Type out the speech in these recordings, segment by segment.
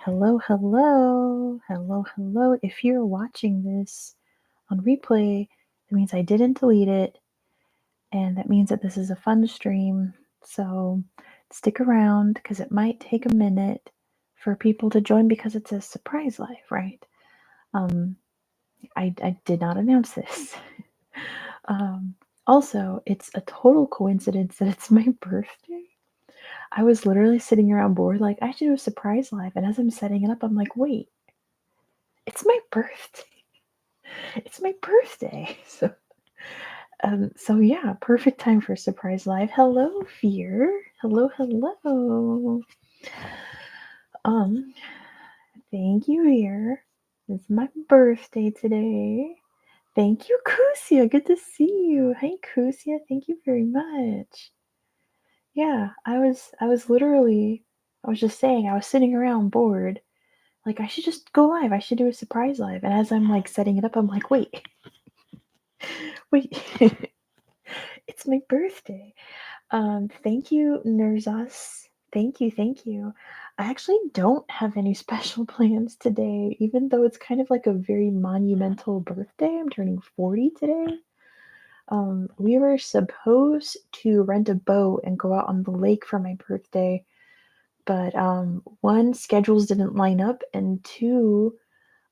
Hello, hello, hello, hello. If you're watching this on replay, that means I didn't delete it, and that means that this is a fun stream. So stick around because it might take a minute for people to join because it's a surprise live, right? I did not announce this. Also, it's a total coincidence that it's my birthday. I was literally sitting around bored, like, I should do a surprise live. And as I'm setting it up, I'm like, wait, it's my birthday. It's my birthday. So yeah, perfect time for a surprise live. Hello, Fear. Hello, hello. Um, Thank you, Fear. It's my birthday today. Thank you, Kusia. Good to see you. Hey, Kusia. Thank you very much. Yeah, I was literally, I was just saying, I was sitting around bored. Like, I should just go live. I should do a surprise live. And as I'm like setting it up, I'm like, wait, wait, it's my birthday. Thank you, Nurzas. Thank you. I actually don't have any special plans today, even though it's kind of like a very monumental birthday. I'm turning 40 today. We were supposed to rent a boat and go out on the lake for my birthday, but one, schedules didn't line up, and two,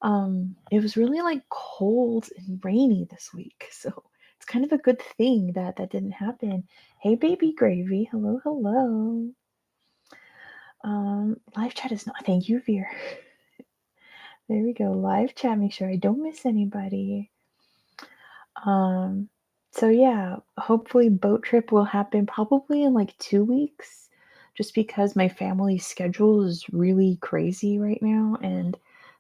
it was really like cold and rainy this week, so it's kind of a good thing that that didn't happen. Hey, baby gravy. Hello, hello. Live chat is not. Thank you, Veer. There we go. Live chat. Make sure I don't miss anybody. So yeah, hopefully boat trip will happen probably in like 2 weeks, just because my family's schedule is really crazy right now, and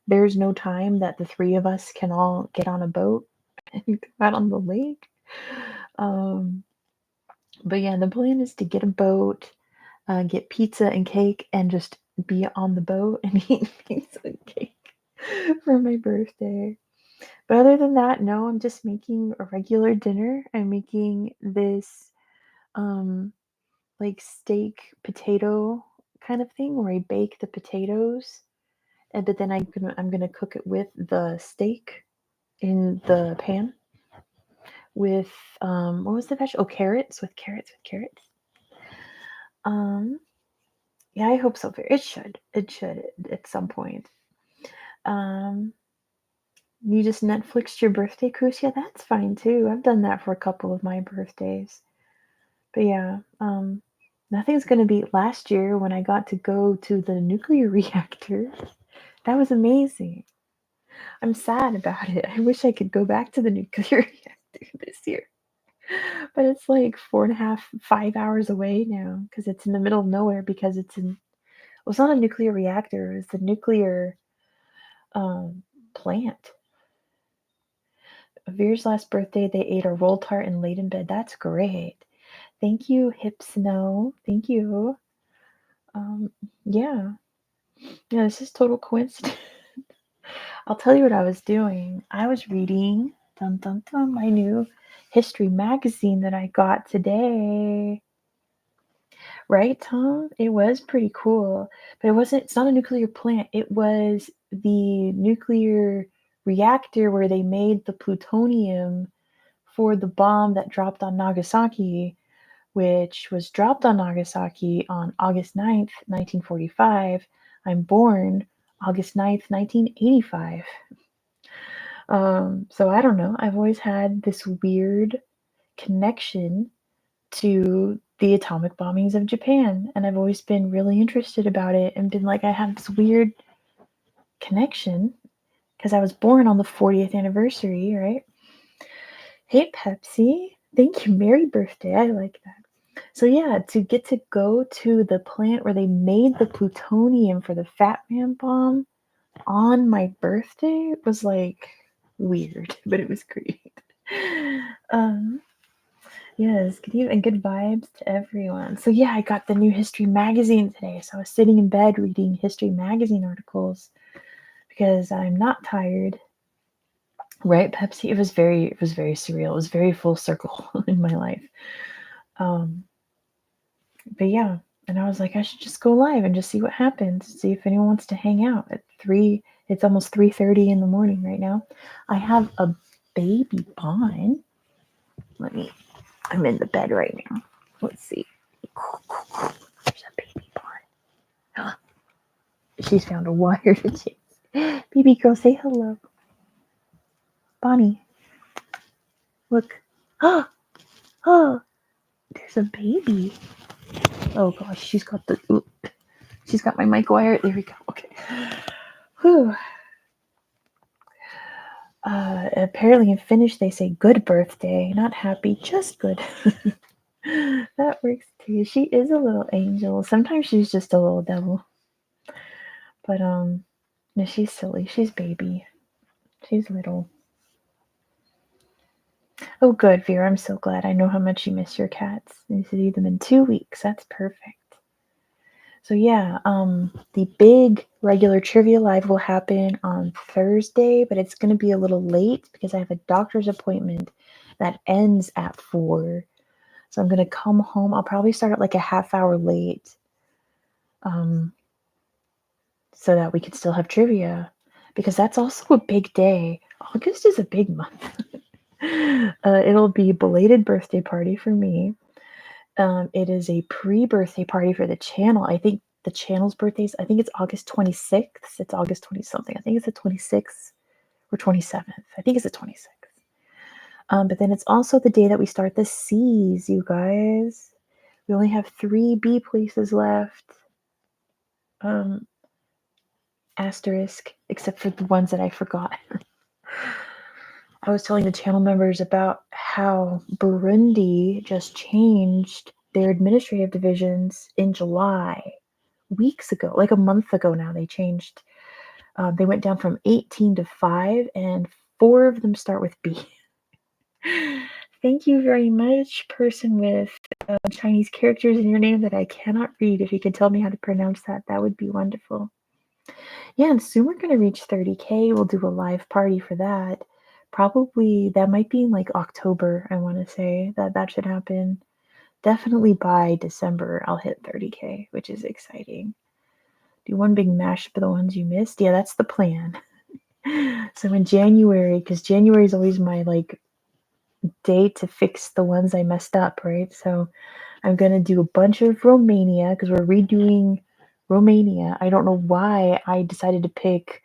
there's no time that the three of us can all get on a boat and go out on the lake. Um, but yeah, the plan is to get a boat, get pizza and cake, and just be on the boat and eat pizza and cake for my birthday. But other than that, no, I'm just making a regular dinner. I'm making this um like steak potato kind of thing where I bake the potatoes, and but then I'm gonna cook it with the steak in the pan with what was the vegetable? Oh, carrots with carrots. Um yeah, I hope so. It should. It should at some point. Um you just Netflixed your birthday cruise? Yeah, that's fine too. I've done that for a couple of my birthdays. But yeah, nothing's gonna beat last year when I got to go to the nuclear reactor. That was amazing. I'm sad about it. I wish I could go back to the nuclear reactor this year. But it's like 4.5, 5 hours away now because it's in the middle of nowhere because it's in, well, it's not a nuclear reactor, it's the nuclear um, plant. Veer's last birthday, they ate a roll tart and laid in bed. That's great. Thank you, Hip Snow. Thank you. Um, yeah. Yeah, this is total coincidence. I'll tell you what I was doing. I was reading dun dun dun my new history magazine that I got today. Right, Tom? It was pretty cool. But it's not a nuclear plant. It was the nuclear reactor where they made the plutonium for the bomb that dropped on Nagasaki, which was dropped on Nagasaki on August 9th, 1945. I'm born August 9th, 1985. So I don't know. I've always had this weird connection to the atomic bombings of Japan, and I've always been really interested about it and been like, I have this weird connection because I was born on the 40th anniversary, right? Hey, Pepsi. Thank you. Merry birthday. I like that. So yeah, to get to go to the plant where they made the plutonium for the Fat Man bomb on my birthday was like weird, but it was great. Um, yes, good evening and good vibes to everyone. So yeah, I got the new history magazine today. So I was sitting in bed reading history magazine articles because I'm not tired. Right, Pepsi? It was very surreal. It was very full circle in my life. Um, but yeah, And I was like, I should just go live and just see what happens, see if anyone wants to hang out at 3. It's almost 3:30 in the morning right now. I have a baby Bon. I'm in the bed right now. Let's see. There's a baby Bon. She's found a wire to chase. Baby girl, say hello. Bonnie, look. Oh, there's a baby. Oh gosh, she's got my mic wire. There we go. Okay. Whew. Apparently in Finnish they say good birthday, not happy, just good. That works too. She is a little angel. Sometimes she's just a little devil. But no, she's silly. She's baby. She's little. Oh good, Vera, I'm so glad. I know how much you miss your cats. You see them in 2 weeks. That's perfect. So yeah, the big regular trivia live will happen on Thursday, but it's going to be a little late because I have a doctor's appointment that ends at 4. So I'm going to come home. I'll probably start at like a half hour late, so that we could still have trivia, because that's also a big day. August is a big month. It'll be a belated birthday party for me. It is a pre-birthday party for the channel. I think the channel's birthdays, I think it's August 26th. It's August 20 something. I think it's the 26th or 27th. I think it's the 26th. But then it's also the day that we start the C's, you guys. We only have 3 B places left. Asterisk, except for the ones that I forgot. I was telling the channel members about how Burundi just changed their administrative divisions in July, weeks ago, like a month ago now. They changed. They went down from 18 to 5, and 4 of them start with B. Thank you very much, person with Chinese characters in your name that I cannot read. If you could tell me how to pronounce that, that would be wonderful. Yeah, and soon we're going to reach 30K. We'll do a live party for that. Probably that might be in like October, I want to say that should happen. Definitely by December, I'll hit 30K, which is exciting. Do one big mash for the ones you missed. Yeah, that's the plan. So in January, because January is always my like day to fix the ones I messed up, right? So I'm going to do a bunch of Romania because we're redoing Romania. I don't know why I decided to pick,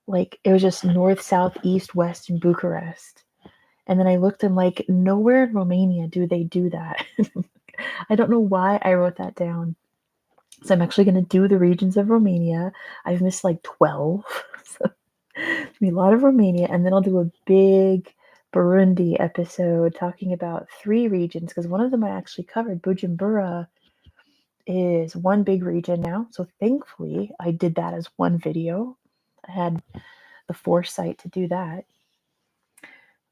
like, it was just north, south, east, west, and Bucharest. And then I looked and like, nowhere in Romania do they do that. I don't know why I wrote that down. So I'm actually going to do the regions of Romania. I've missed like 12. So it's be a lot of Romania. And then I'll do a big Burundi episode talking about 3 regions, because one of them I actually covered. Bujumbura is one big region now. So thankfully I did that as one video. I had the foresight to do that.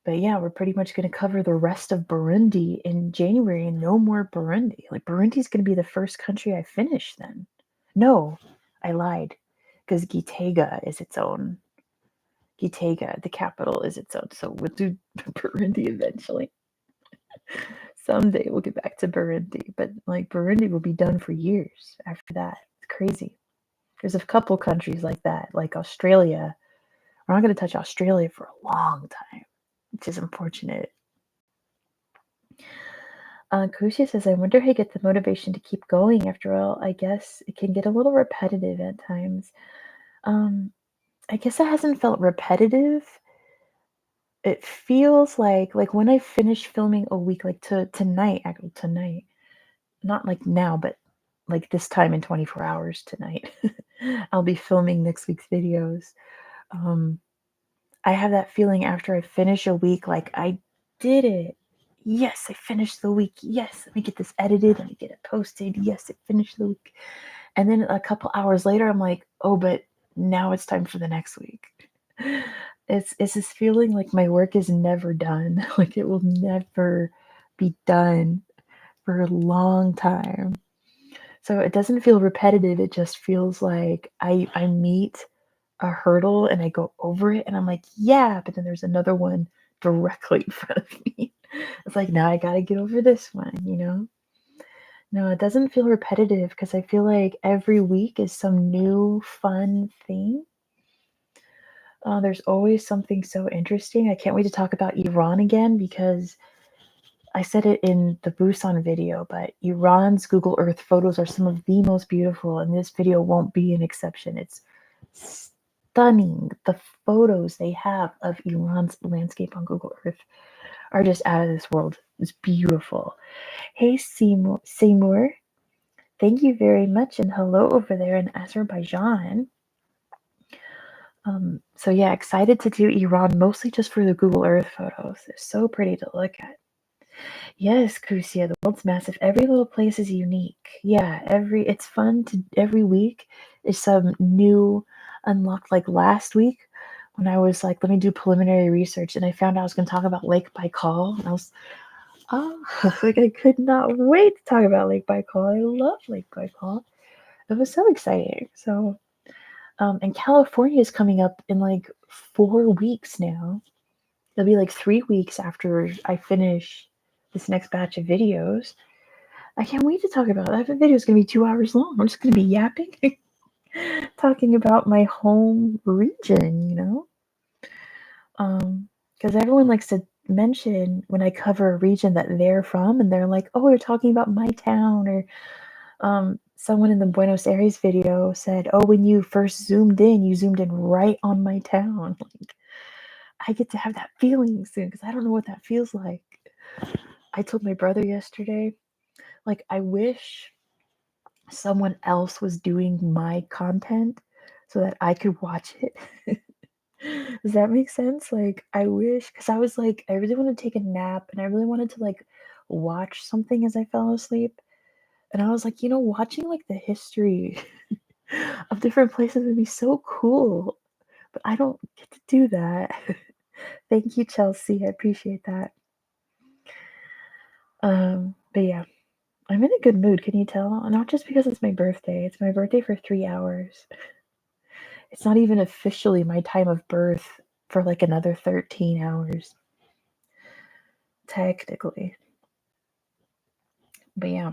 But yeah, we're pretty much going to cover the rest of Burundi in January, and no more Burundi. Like, Burundi's going to be the first country I finish then. No, I lied, because Gitega is its own. Gitega, the capital, is its own. So we'll do Burundi eventually. Someday we'll get back to Burundi, but like Burundi will be done for years after that. It's crazy. There's a couple countries like that, like Australia. We're not going to touch Australia for a long time, which is unfortunate. Kushi says, I wonder how you get the motivation to keep going. After all, I guess it can get a little repetitive at times. I guess it hasn't felt repetitive. It feels like when I finish filming a week, like tonight, actually tonight, not like now, but like this time in 24 hours tonight, I'll be filming next week's videos. I have that feeling after I finish a week, like I did it. Yes, I finished the week. Yes, let me get this edited. Let me get it posted. Yes, I finished the week. And then a couple hours later, I'm like, oh, but now it's time for the next week. It's this feeling like my work is never done. Like it will never be done for a long time. So it doesn't feel repetitive. It just feels like I meet a hurdle and I go over it and I'm like, yeah, but then there's another one directly in front of me. It's like, now I got to get over this one, No, it doesn't feel repetitive because I feel like every week is some new fun thing. There's always something so interesting. I can't wait to talk about Iran again because I said it in the Busan video, but Iran's Google Earth photos are some of the most beautiful, and this video won't be an exception. It's stunning. The photos they have of Iran's landscape on Google Earth are just out of this world. It's beautiful. Hey, Seymour, thank you very much, and hello over there in Azerbaijan. So yeah, excited to do Iran, mostly just for the Google Earth photos. They're so pretty to look at. Yes, Crucia, the world's massive. Every little place is unique. Yeah, it's fun to every week is some new unlocked. Like last week when I was like, let me do preliminary research, and I found out I was going to talk about Lake Baikal, and I was, oh, like I could not wait to talk about Lake Baikal. I love Lake Baikal. It was so exciting. So, and California is coming up in like 4 weeks now. It'll be like 3 weeks after I finish this next batch of videos. I can't wait to talk about it. That video is going to be 2 hours long. I'm just going to be yapping, talking about my home region, you know? Because everyone likes to mention when I cover a region that they're from, and they're like, oh, you're talking about my town, or someone in the Buenos Aires video said, oh, when you first zoomed in, you zoomed in right on my town. Like, I get to have that feeling soon because I don't know what that feels like. I told my brother yesterday, like, I wish someone else was doing my content so that I could watch it. Does that make sense? Like, I wish, because I was like, I really want to take a nap and I really wanted to like watch something as I fell asleep. And I was like, watching like the history of different places would be so cool. But I don't get to do that. Thank you, Chelsea. I appreciate that. But yeah, I'm in a good mood. Can you tell? Not just because it's my birthday. It's my birthday for 3 hours. It's not even officially my time of birth for like another 13 hours. Technically. But yeah.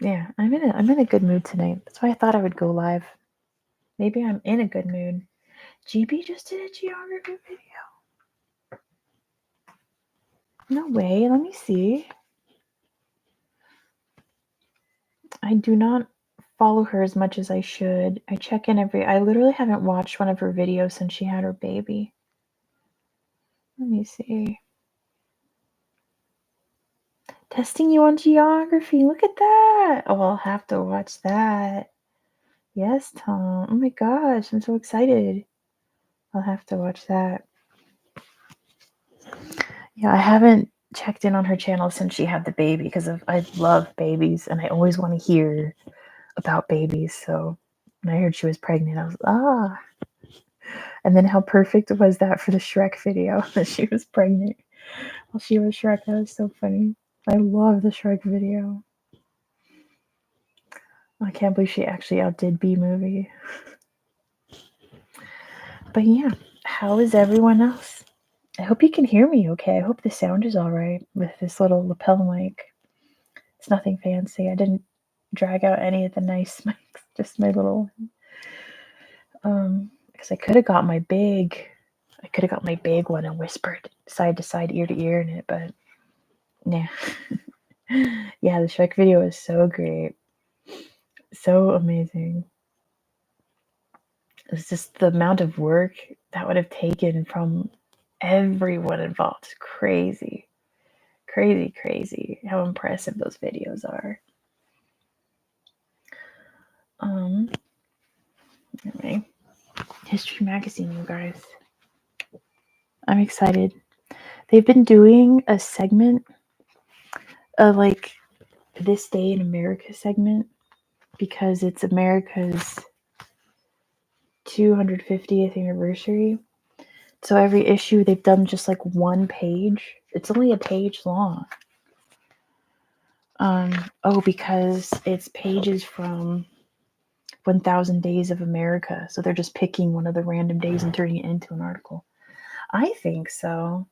Yeah, I'm in a good mood tonight. That's why I thought I would go live. Maybe I'm in a good mood. GB just did a geography video. No way. Let me see. I do not follow her as much as I should. I check in I literally haven't watched one of her videos since she had her baby. Let me see. Testing you on geography. Look at that. Oh, I'll have to watch that. Yes, Tom. Oh my gosh, I'm so excited. I'll have to watch that. Yeah, I haven't checked in on her channel since she had the baby because I love babies and I always want to hear about babies. So when I heard she was pregnant, I was And then how perfect was that for the Shrek video that she was pregnant while she was Shrek? That was so funny. I love the Shrek video. I can't believe she actually outdid B Movie. But yeah, how is everyone else? I hope you can hear me okay. I hope the sound is all right with this little lapel mic. It's nothing fancy. I didn't drag out any of the nice mics, just my little because I could have got my big one and whispered side to side, ear to ear in it, but yeah. Yeah, the Shrek video is so great. So amazing. It's just the amount of work that would have taken from everyone involved. It's crazy. Crazy, crazy how impressive those videos are. Anyway, History Magazine, you guys. I'm excited. They've been doing a segment of like this day in America segment because it's America's 250th anniversary. So every issue they've done just like one page. It's only a page long. Because it's pages from 1000 Days of America. So they're just picking one of the random days and turning it into an article. I think so.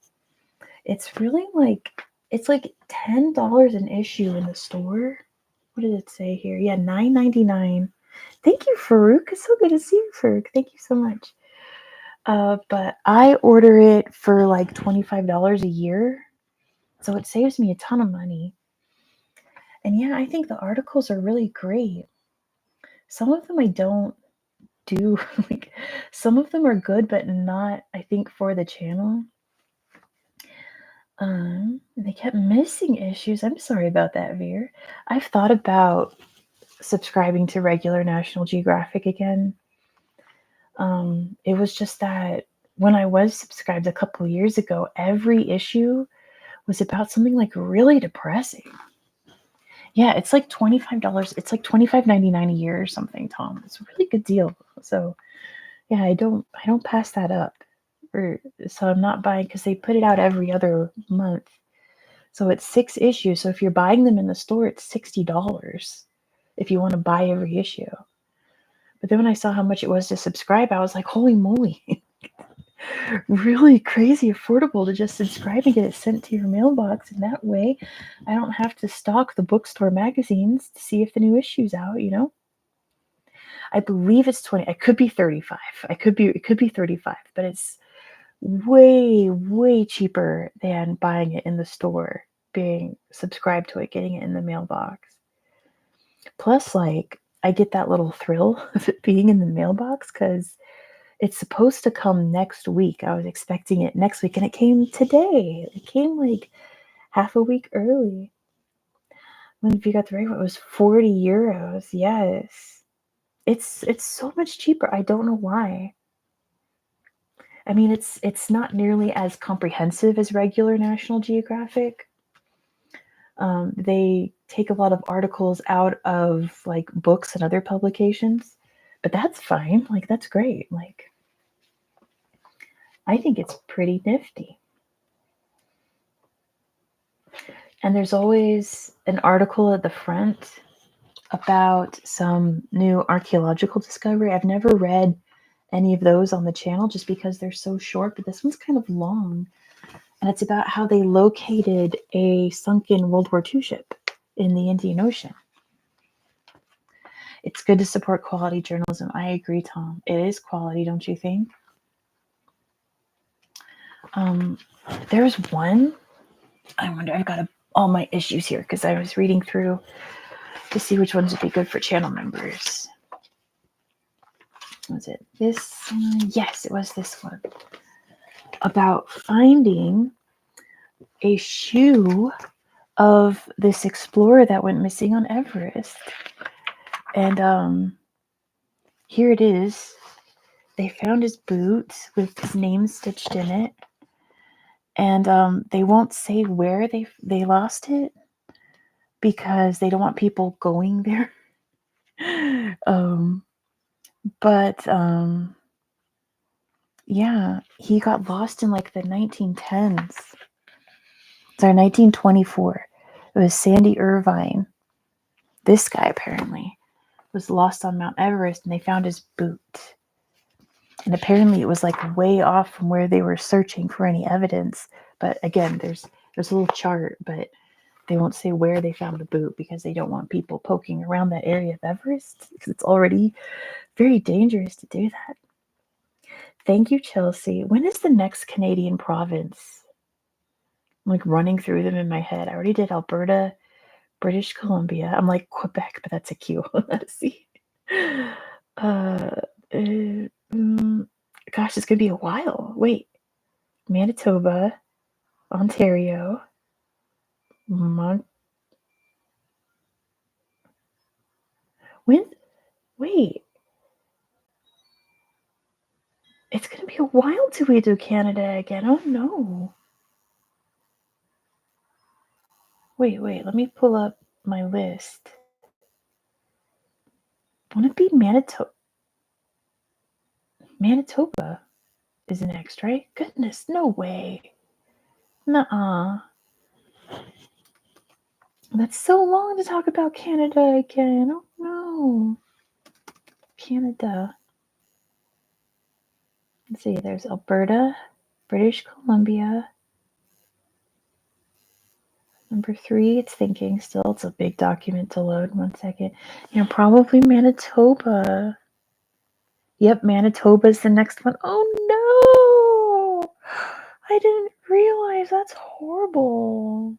It's really like It's like $10 an issue in the store. What did it say here? Yeah, $9.99. Thank you, Farouk. It's so good to see you, Farouk. Thank you so much. But I order it for like $25 a year, so it saves me a ton of money. And yeah, I think the articles are really great. Some of them I don't do. Like, some of them are good, but not, I think, for the channel. They kept missing issues. I'm sorry about that, Veer. I've thought about subscribing to regular National Geographic again. It was just that when I was subscribed a couple years ago, every issue was about something like really depressing. Yeah, it's like $25. It's like $25.99 a year or something, Tom. It's a really good deal. So yeah, I don't pass that up. So I'm not buying because they put it out every other month. So it's 6 issues. So if you're buying them in the store, it's $60 if you want to buy every issue. But then when I saw how much it was to subscribe, I was like, holy moly. Really crazy affordable to just subscribe and get it sent to your mailbox. And that way I don't have to stalk the bookstore magazines to see if the new issue's out. I believe it's 20. I could be 35. It could be 35, but it's way, way cheaper than buying it in the store, being subscribed to it, getting it in the mailbox. Plus, like, I get that little thrill of it being in the mailbox because it's supposed to come next week. I was expecting it next week, and it came today. It came like half a week early. When if you got the right one, it was 40 euros. Yes. It's so much cheaper. I don't know why. I mean, it's not nearly as comprehensive as regular National Geographic. They take a lot of articles out of like books and other publications, but that's fine. Like, that's great. Like, I think it's pretty nifty. And there's always an article at the front about some new archaeological discovery. I've never read any of those on the channel just because they're so short, but this one's kind of long. And it's about how they located a sunken World War II ship in the Indian Ocean. It's good to support quality journalism. I agree, Tom. It is quality, don't you think? There's one. I wonder, I've got all my issues here because I was reading through to see which ones would be good for channel members. Was it this one? Yes, it was this one. About finding a shoe of this explorer that went missing on Everest. And here it is. They found his boot with his name stitched in it. And they won't say where they lost it because they don't want people going there. But yeah, he got lost in like the 1910s. Sorry, 1924. It was Sandy Irvine. This guy apparently was lost on Mount Everest, and they found his boot. And apparently it was like way off from where they were searching for any evidence. But again, there's a little chart, but they won't say where they found the boot because they don't want people poking around that area of Everest because it's already very dangerous to do that. Thank you, Chelsea. When is the next Canadian province? I'm like running through them in my head. I already did Alberta, British Columbia. I'm like Quebec, but that's a Q. Let's see. Gosh, it's gonna be a while. Wait, Manitoba, Ontario, when? Wait, it's gonna be a while till we do Canada again. Oh no. Wait. Let me pull up my list. Won't it be Manitoba? Manitoba is next, right? Goodness, no way. Nuh-uh. That's so long to talk about Canada again. Oh no. Canada. Let's see, there's Alberta, British Columbia, Number 3, it's thinking still. It's a big document to load. 1 second. Probably Manitoba. Yep, Manitoba's the next one. Oh no! I didn't realize. That's horrible.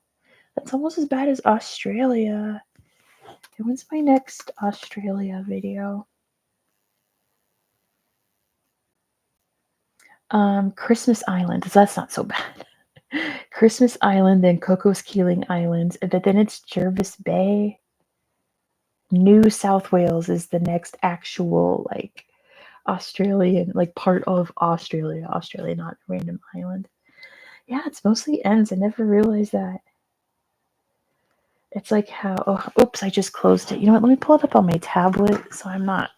That's almost as bad as Australia. When's my next Australia video? Christmas Island. That's not so bad. Christmas Island, then Cocos Keeling Islands, but then it's Jervis Bay. New South Wales is the next actual Australian, part of Australia, not a random island. Yeah, it's mostly ends. I never realized that. It's like how, oops, I just closed it. You know what? Let me pull it up on my tablet so I'm not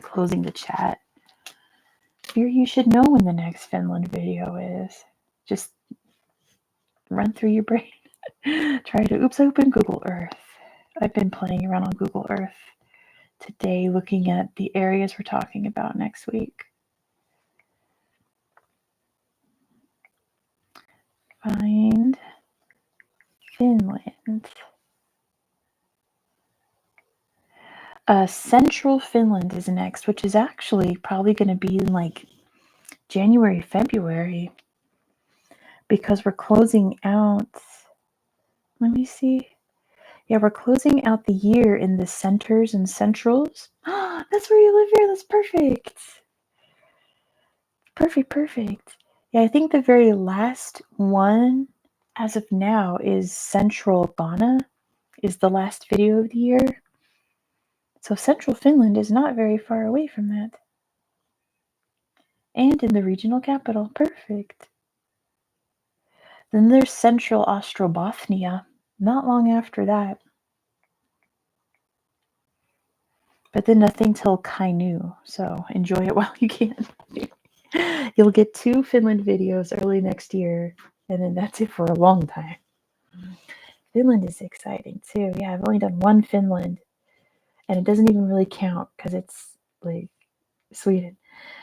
closing the chat. Here, you should know when the next Finland video is. Just run through your brain. Try to, oops, I opened Google Earth. I've been playing around on Google Earth today looking at the areas we're talking about next week. Find Finland. Central Finland is next, which is actually probably going to be in January, February, because we're closing out. Let me see. Yeah, we're closing out the year in the centers and centrals. That's where you live here. That's perfect. Perfect. Yeah, I think the very last one as of now is Central Ghana, is the last video of the year. So Central Finland is not very far away from that. And in the regional capital. Perfect. Then there's Central Ostrobothnia, not long after that. But then nothing till Kainuu, so enjoy it while you can. You'll get 2 Finland videos early next year, and then that's it for a long time. Finland is exciting too. Yeah, I've only done 1 Finland, and it doesn't even really count because it's Sweden.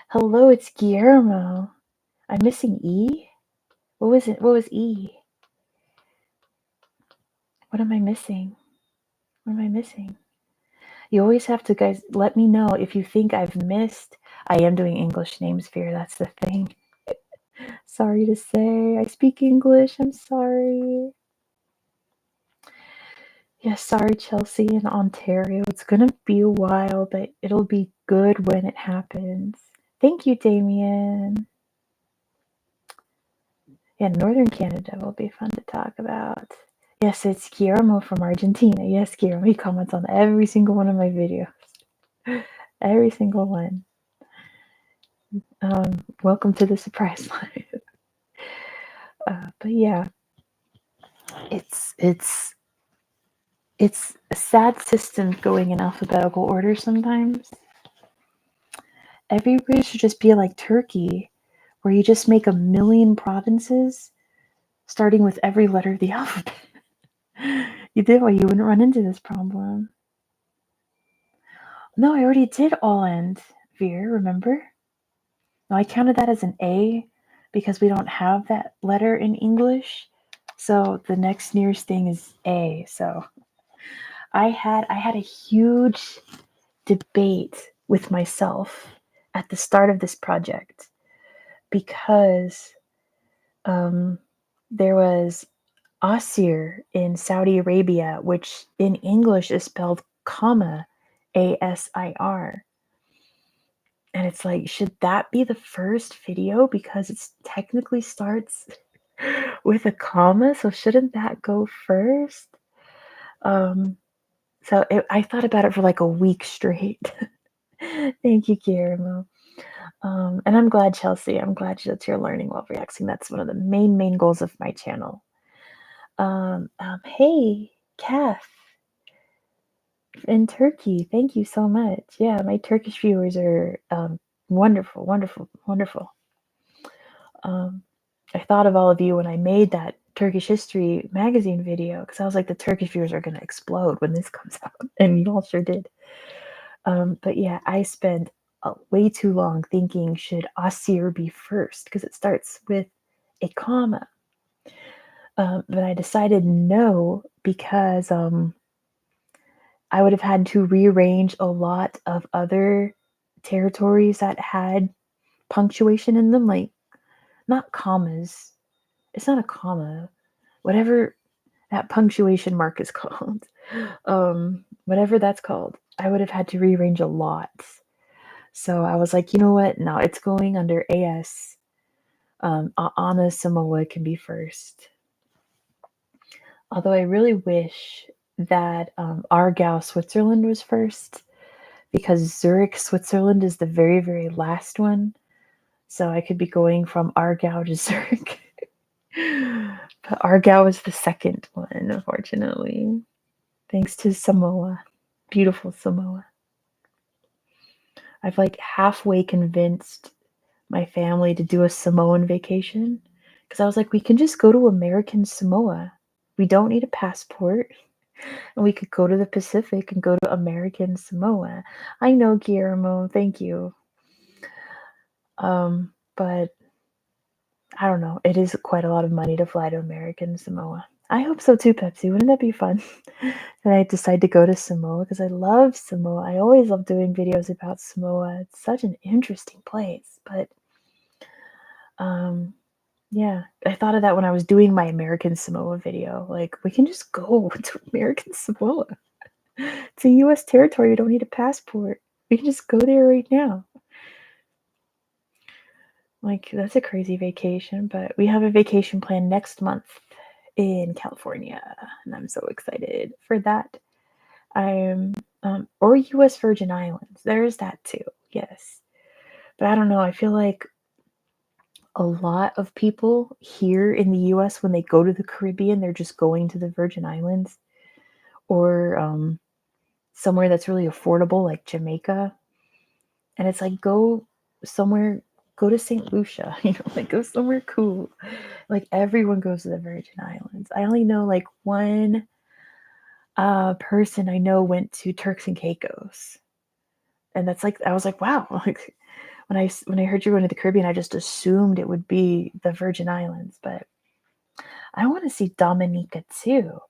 Hello, it's Guillermo. I'm missing E? What was it? What was E? What am I missing? What am I missing? You always have to, guys, let me know if you think I've missed. I am doing English names, Fear. That's the thing. Sorry to say. I speak English. I'm sorry. Yeah, sorry, Chelsea in Ontario. It's going to be a while, but it'll be good when it happens. Thank you, Damien. Yeah, Northern Canada will be fun to talk about. Yes, it's Guillermo from Argentina. Yes, Guillermo. He comments on every single one of my videos. Every single one. Welcome to the surprise live. But yeah, it's a sad system going in alphabetical order sometimes. Everybody should just be like Turkey, where you just make 1 million provinces, starting with every letter of the alphabet. You did, well, you wouldn't run into this problem. No, I already did all end, Veer, remember? No, I counted that as an A because we don't have that letter in English. So the next nearest thing is A. So I had a huge debate with myself at the start of this project because there was Asir in Saudi Arabia, which in English is spelled comma, ASIR. And it's like, should that be the first video because it technically starts with a comma? So shouldn't that go first? I thought about it for a week straight. Thank you, Guillermo. And I'm glad, Chelsea. I'm glad that you're learning while reacting. That's one of the main goals of my channel. Hey, Kath in Turkey. Thank you so much. Yeah, my Turkish viewers are wonderful. I thought of all of you when I made that Turkish history magazine video because I was like, the Turkish viewers are going to explode when this comes out, and you all sure did. But yeah, I spent way too long thinking, should Asir be first because it starts with a comma. But I decided no because I would have had to rearrange a lot of other territories that had punctuation in them, like not commas. It's not a comma. Whatever that punctuation mark is called. Whatever that's called. I would have had to rearrange a lot. So I was like, you know what? No, it's going under AS. Anna Samoa can be first. Although I really wish that Aargau, Switzerland was first because Zurich, Switzerland is the very, very last one. So I could be going from Aargau to Zurich. But Aargau is the second one, unfortunately. Thanks to Samoa. Beautiful Samoa. I've like halfway convinced my family to do a Samoan vacation because I was like, we can just go to American Samoa. We don't need a passport. And we could go to the Pacific and go to American Samoa. I know, Guillermo. Thank you. But I don't know. It is quite a lot of money to fly to American Samoa. I hope so too, Pepsi. Wouldn't that be fun? And I decide to go to Samoa because I love Samoa. I always love doing videos about Samoa. It's such an interesting place. But yeah, I thought of that when I was doing my American Samoa video. Like, we can just go to American Samoa. It's a U.S. territory. You don't need a passport. We can just go there right now. Like, that's a crazy vacation, but we have a vacation plan next month in California, and I'm so excited for that. I'm or U.S. Virgin Islands. There's that too. Yes, but I don't know. I feel like a lot of people here in the U.S. when they go to the Caribbean, they're just going to the Virgin Islands or somewhere that's really affordable, like Jamaica. And it's like go somewhere, go to St. Lucia, like go somewhere cool. Like everyone goes to the Virgin Islands. I only know like one person I know went to Turks and Caicos, and that's like I was like, wow. Like when I heard you were going to the Caribbean, I just assumed it would be the Virgin Islands, but I want to see Dominica too.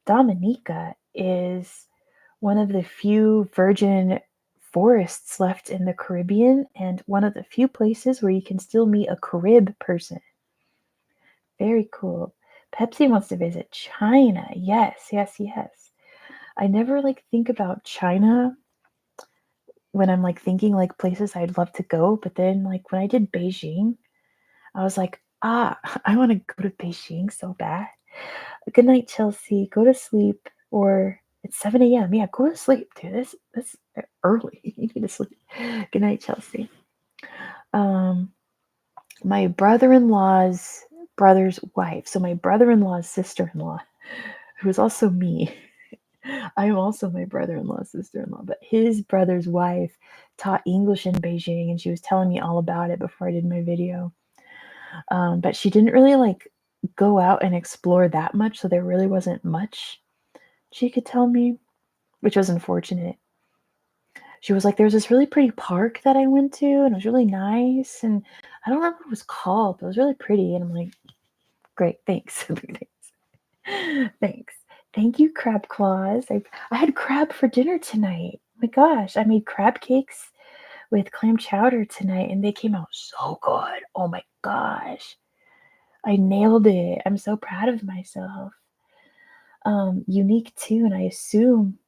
Dominica is one of the few virgin forests left in the Caribbean and one of the few places where you can still meet a Carib person. Very cool. Pepsi wants to visit China. Yes, yes, yes. I never like think about China when I'm like thinking like places I'd love to go, but then like when I did Beijing, I was like, I want to go to Beijing so bad. Good night, Chelsea. Go to sleep. Or it's 7 a.m. Yeah, go to sleep, dude. This early. You need to sleep. Good night, Chelsea. My brother-in-law's brother's wife. So my brother-in-law's sister-in-law, who is also me. I am also my brother-in-law's sister-in-law, but his brother's wife taught English in Beijing, and she was telling me all about it before I did my video. But she didn't really like go out and explore that much, so there really wasn't much she could tell me, which was unfortunate. She was like, "There's this really pretty park that I went to, and it was really nice, and I don't remember what it was called, but it was really pretty." And I'm like, "Great, thanks, thanks, thank you, crab claws. I had crab for dinner tonight. Oh my gosh, I made crab cakes with clam chowder tonight, and they came out so good. Oh my gosh, I nailed it. I'm so proud of myself. Unique too, and I assume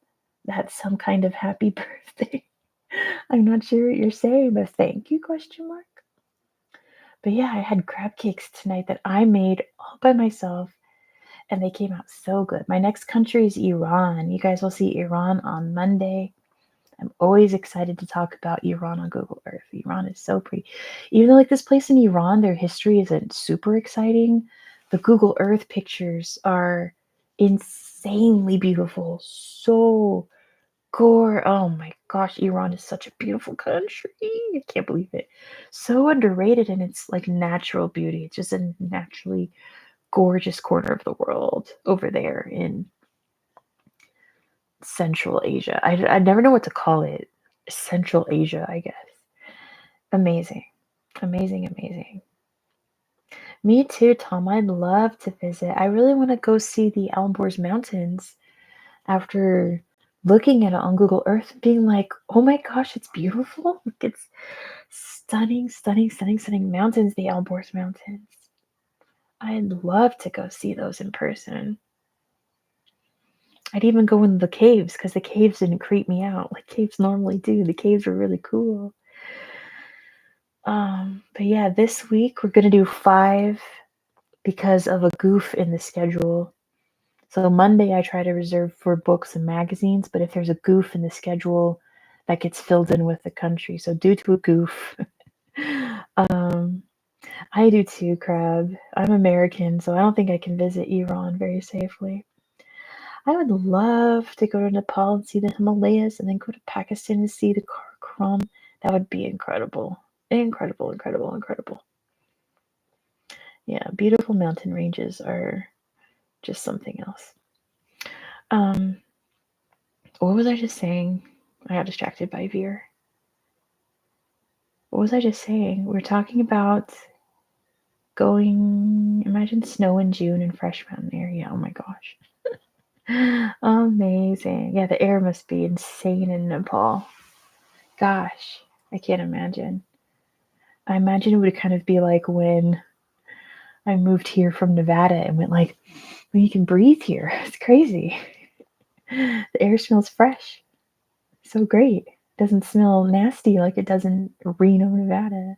that's some kind of happy birthday. I'm not sure what you're saying, but thank you, question mark. But yeah, I had crab cakes tonight that I made all by myself, and they came out so good. My next country is Iran. You guys will see Iran on Monday. I'm always excited to talk about Iran on Google Earth. Iran is so pretty. Even though like this place in Iran, their history isn't super exciting, the Google Earth pictures are insanely beautiful. So oh my gosh, Iran is such a beautiful country. I can't believe it. So underrated in its like natural beauty. It's just a naturally gorgeous corner of the world over there in Central Asia. I never know what to call it. Central Asia, I guess. Amazing. Amazing, amazing. Me too, Tom. I'd love to visit. I really want to go see the Alborz Mountains after looking at it on Google Earth and being like, oh my gosh, it's beautiful. Like, it's stunning, stunning, stunning, stunning mountains, the Alborz Mountains. I'd love to go see those in person. I'd even go in the caves because the caves didn't creep me out like caves normally do. The caves were really cool. But yeah, this week we're gonna do 5 because of a goof in the schedule. So Monday I try to reserve for books and magazines, but if there's a goof in the schedule, that gets filled in with the country. So due to a goof, I do too, Crab. I'm American, so I don't think I can visit Iran very safely. I would love to go to Nepal and see the Himalayas and then go to Pakistan and see the Karakoram. That would be incredible. Incredible, incredible, incredible. Yeah, beautiful mountain ranges are just something else. What was I just saying? I got distracted by Veer. What was I just saying? We're talking about going, imagine snow in June in Fresh Mountain area. Oh my gosh. Amazing. Yeah, the air must be insane in Nepal. Gosh, I can't imagine. I imagine it would kind of be like when I moved here from Nevada and went like, well, you can breathe here. It's crazy. The air smells fresh. So great. It doesn't smell nasty like it does in Reno, Nevada.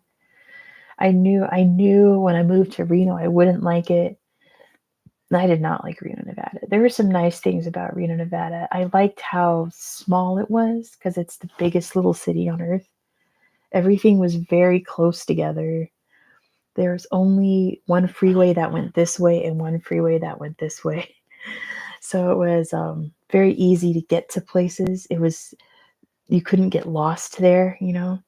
I knew when I moved to Reno I wouldn't like it. I did not like Reno, Nevada. There were some nice things about Reno, Nevada. I liked how small it was because it's the biggest little city on earth. Everything was very close together. There was only one freeway that went this way and one freeway that went this way. So it was very easy to get to places. You couldn't get lost there, you know.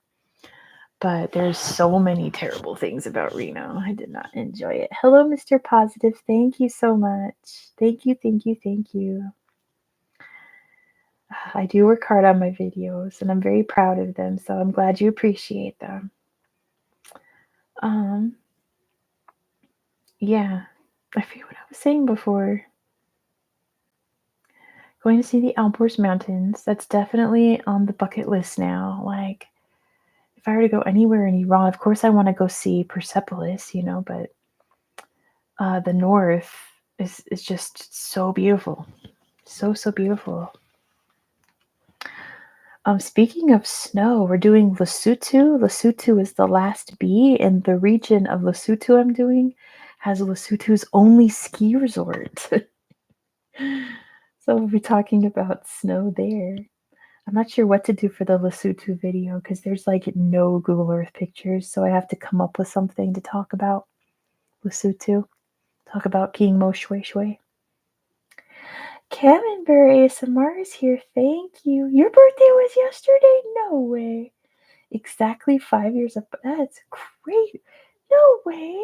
But there's so many terrible things about Reno. I did not enjoy it. Hello, Mr. Positive. Thank you so much. Thank you, thank you, thank you. I do work hard on my videos and I'm very proud of them, so I'm glad you appreciate them. Yeah, I forget what I was saying before. Going to see the Alborz Mountains. That's definitely on the bucket list now. Like, if I were to go anywhere in Iran, of course I want to go see Persepolis, you know, but the north is just so beautiful. So, so beautiful. Speaking of snow, we're doing Lesotho. Lesotho is the last B, and the region of Lesotho I'm doing has Lesotho's only ski resort. So we'll be talking about snow there. I'm not sure what to do for the Lesotho video because there's like no Google Earth pictures, so I have to come up with something to talk about Lesotho. Talk about King Mo Shwe Shwe. Camembert ASMR is here. Thank you. Your birthday was yesterday? No way. Exactly 5 years up. That's great. No way.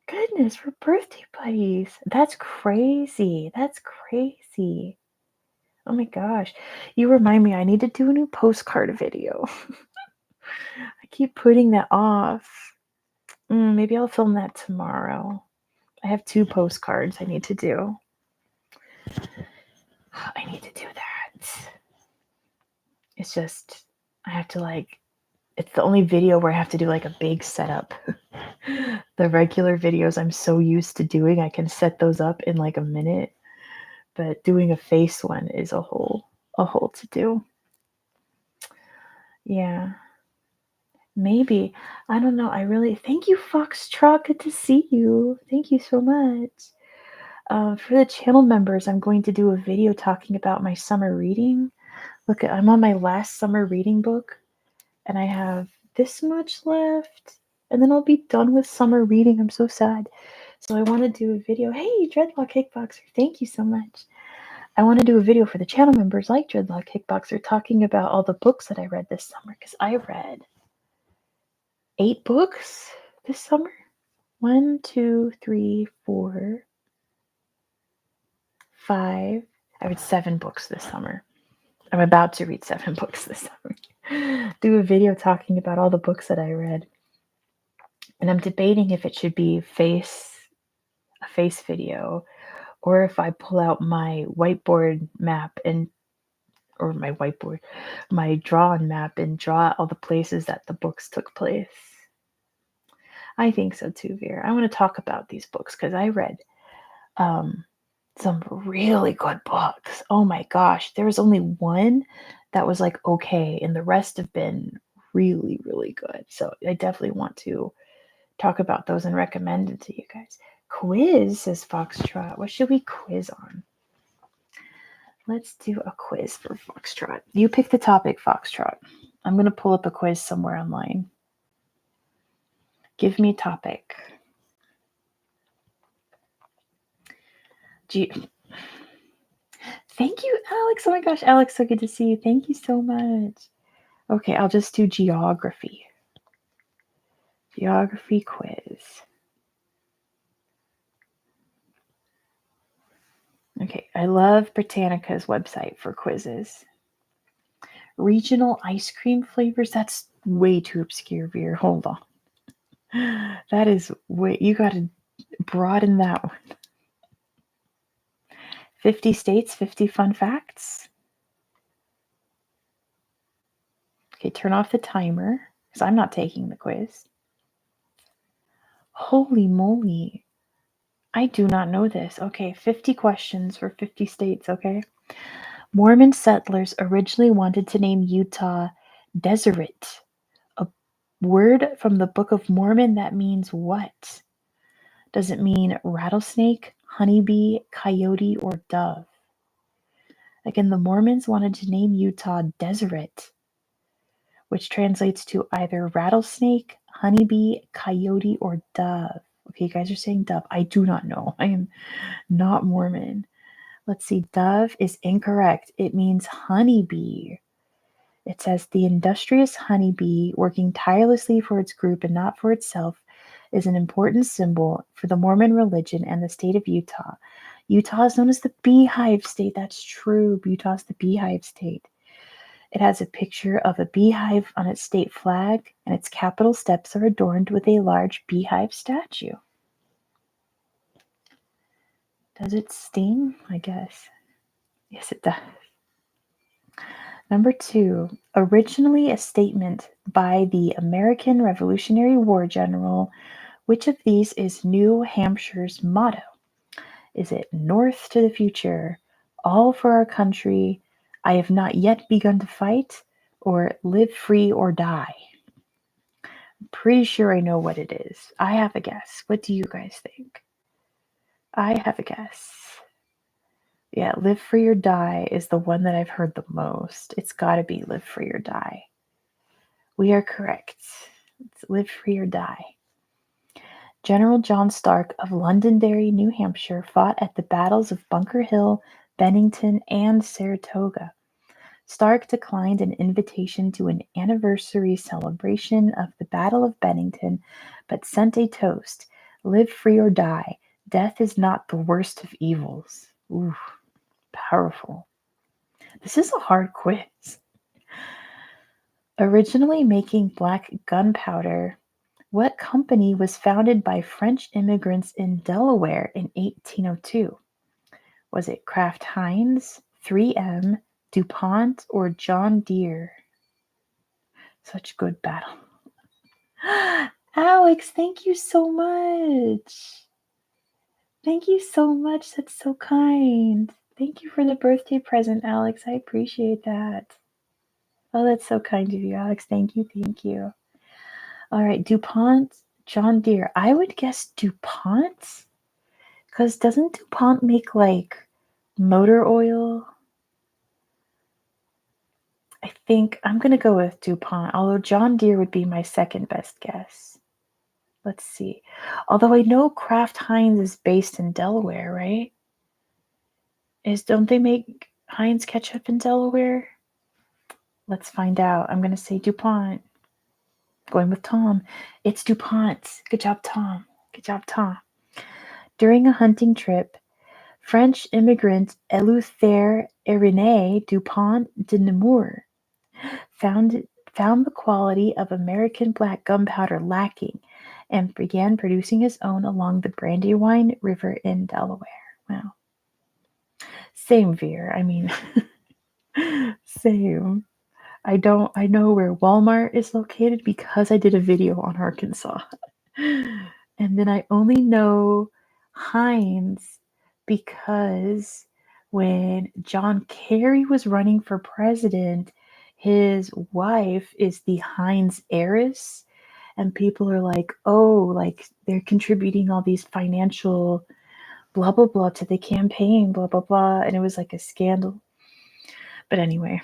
Goodness, we're birthday buddies. That's crazy. That's crazy. Oh my gosh. You remind me, I need to do a new postcard video. I keep putting that off. Maybe I'll film that tomorrow. I have 2 postcards I need to do. I need to do that. It's just, I have to like, it's the only video where I have to do like a big setup. The regular videos I'm so used to doing, I can set those up in like a minute. But doing a face one is a whole to do. Yeah. Maybe. I don't know. I really thank you, Foxtrot. Good to see you. Thank you so much. For the channel members, I'm going to do a video talking about my summer reading. Look, I'm on my last summer reading book, and I have this much left, and then I'll be done with summer reading. I'm so sad. So I want to do a video. Hey, Dreadlock Kickboxer, thank you so much. I want to do a video for the channel members like Dreadlock Kickboxer talking about all the books that I read this summer, because I read 8 books this summer. 1, 2, 3, 4, 5. I read 7 books this summer. I'm about to read 7 books this summer. Do a video talking about all the books that I read. And I'm debating if it should be a face video, or if I pull out my whiteboard map and or my whiteboard, my drawn map and draw all the places that the books took place. I think so too, Vera. I want to talk about these books because I read um, some really good books. Oh my gosh, there was only one that was like okay, and the rest have been really, really good. So I definitely want to talk about those and recommend it to you guys. Quiz, says Foxtrot. What should we quiz on? Let's do a quiz for Foxtrot. You pick the topic, Foxtrot. I'm going to pull up a quiz somewhere online. Give me a topic. Thank you, Alex. Oh my gosh, Alex, so good to see you. Thank you so much. Okay, I'll just do geography. Geography quiz. Okay, I love Britannica's website for quizzes. Regional ice cream flavors? That's way too obscure, Veer. Hold on. That is way, you got to broaden that one. 50 states, 50 fun facts. Okay, turn off the timer because I'm not taking the quiz. Holy moly. I do not know this. Okay, 50 questions for 50 states, okay? Mormon settlers originally wanted to name Utah Deseret, a word from the Book of Mormon that means what? Does it mean rattlesnake, honeybee, coyote, or dove? Again, the Mormons wanted to name Utah Deseret, which translates to either rattlesnake, honeybee, coyote, or dove. Okay, you guys are saying dove. I do not know. I am not Mormon. Let's see. Dove is incorrect. It means honeybee. It says the industrious honeybee, working tirelessly for its group and not for itself, is an important symbol for the Mormon religion and the state of Utah. Utah is known as the beehive state. That's true. Utah's the beehive state. It has a picture of a beehive on its state flag, and its capitol steps are adorned with a large beehive statue. Does it sting? I guess. Yes, it does. Number 2, originally a statement by the American Revolutionary War general, which of these is New Hampshire's motto? Is it North to the future, all for our country, I have not yet begun to fight, or live free or die? I'm pretty sure I know what it is. I have a guess. What do you guys think? I have a guess. Yeah, live free or die is the one that I've heard the most. It's got to be live free or die. We are correct. It's live free or die. General John Stark of Londonderry, New Hampshire, fought at the battles of Bunker Hill, Bennington, and Saratoga. Stark declined an invitation to an anniversary celebration of the Battle of Bennington, but sent a toast, live free or die. Death is not the worst of evils. Ooh, powerful. This is a hard quiz. Originally making black gunpowder, what company was founded by French immigrants in Delaware in 1802? Was it Kraft Heinz, 3M, DuPont, or John Deere? Such good battle. Alex, thank you so much. Thank you so much. That's so kind. Thank you for the birthday present, Alex. I appreciate that. Oh, that's so kind of you, Alex. Thank you. Thank you. All right, DuPont, John Deere. I would guess DuPont, because doesn't DuPont make like motor oil? I think I'm going to go with DuPont, although John Deere would be my second best guess. Let's see. Although I know Kraft Heinz is based in Delaware, right? Don't they make Heinz ketchup in Delaware? Let's find out. I'm going to say DuPont. Going with Tom. It's DuPont. Good job, Tom. Good job, Tom. During a hunting trip, French immigrant Eleuthère Irénée Dupont de Nemours found the quality of American black gunpowder lacking and began producing his own along the Brandywine River in Delaware. Wow. Same Veer. I mean, same. I know where Walmart is located because I did a video on Arkansas. And then I only know Heinz because when John Kerry was running for president, his wife is the Heinz heiress. And people are like, oh, like they're contributing all these financial blah, blah, blah to the campaign, blah, blah, blah. And it was like a scandal. But anyway,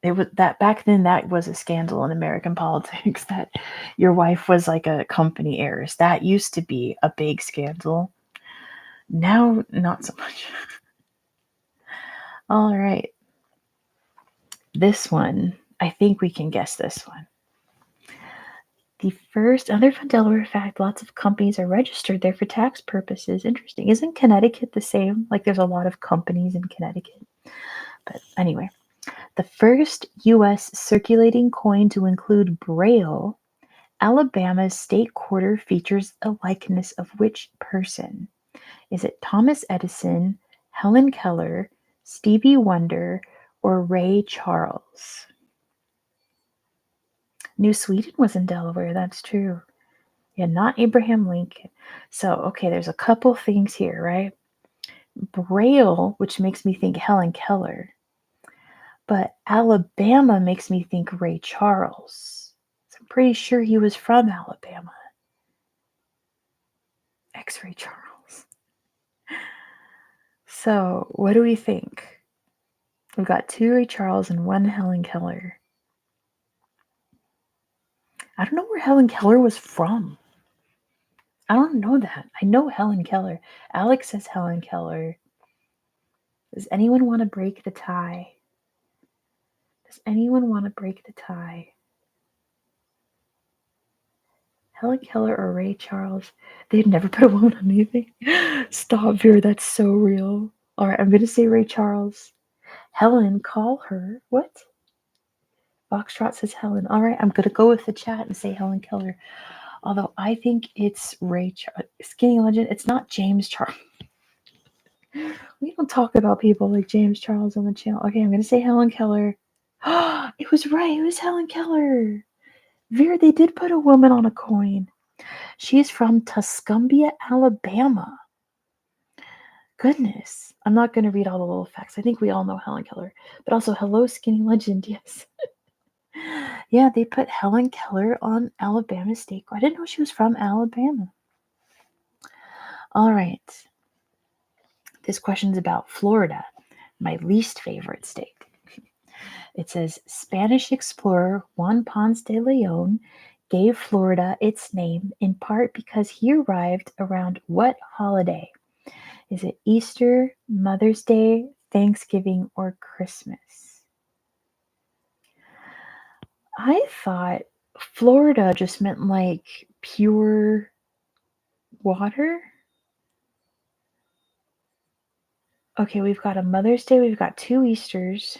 it was that back then that was a scandal in American politics that your wife was like a company heiress. That used to be a big scandal. Now, not so much. All right. This one, I think we can guess this one. The first, another fun Delaware fact, lots of companies are registered there for tax purposes. Interesting. Isn't Connecticut the same? Like there's a lot of companies in Connecticut. But anyway, the first U.S. circulating coin to include Braille, Alabama's state quarter features a likeness of which person? Is it Thomas Edison, Helen Keller, Stevie Wonder, or Ray Charles? New Sweden was in Delaware, that's true. Yeah, not Abraham Lincoln. So, okay, there's a couple things here, right? Braille, which makes me think Helen Keller, but Alabama makes me think Ray Charles. So I'm pretty sure he was from Alabama. X-Ray Charles. So, what do we think? We've got 2 Ray Charles and 1 Helen Keller. I don't know where Helen Keller was from. I don't know that. I know Helen Keller. Alex says Helen Keller. Does anyone want to break the tie? Does anyone want to break the tie? Helen Keller or Ray Charles? They'd never put a woman on anything. Stop, Vera. That's so real. All right, I'm going to say Ray Charles. Helen, call her. What? Foxtrot says Helen. All right, I'm going to go with the chat and say Helen Keller. Although I think it's Ray Charles. Skinny Legend. It's not James Charles. We don't talk about people like James Charles on the channel. Okay, I'm going to say Helen Keller. It was right. It was Helen Keller. Vera, they did put a woman on a coin. She's from Tuscumbia, Alabama. Goodness. I'm not going to read all the little facts. I think we all know Helen Keller. But also, hello, Skinny Legend. Yes. Yeah, they put Helen Keller on Alabama State. I didn't know she was from Alabama. All right. This question's about Florida, my least favorite state. It says, Spanish explorer Juan Ponce de Leon gave Florida its name in part because he arrived around what holiday? Is it Easter, Mother's Day, Thanksgiving, or Christmas? I thought Florida just meant like pure water. Okay, we've got a Mother's Day, we've got 2 Easters.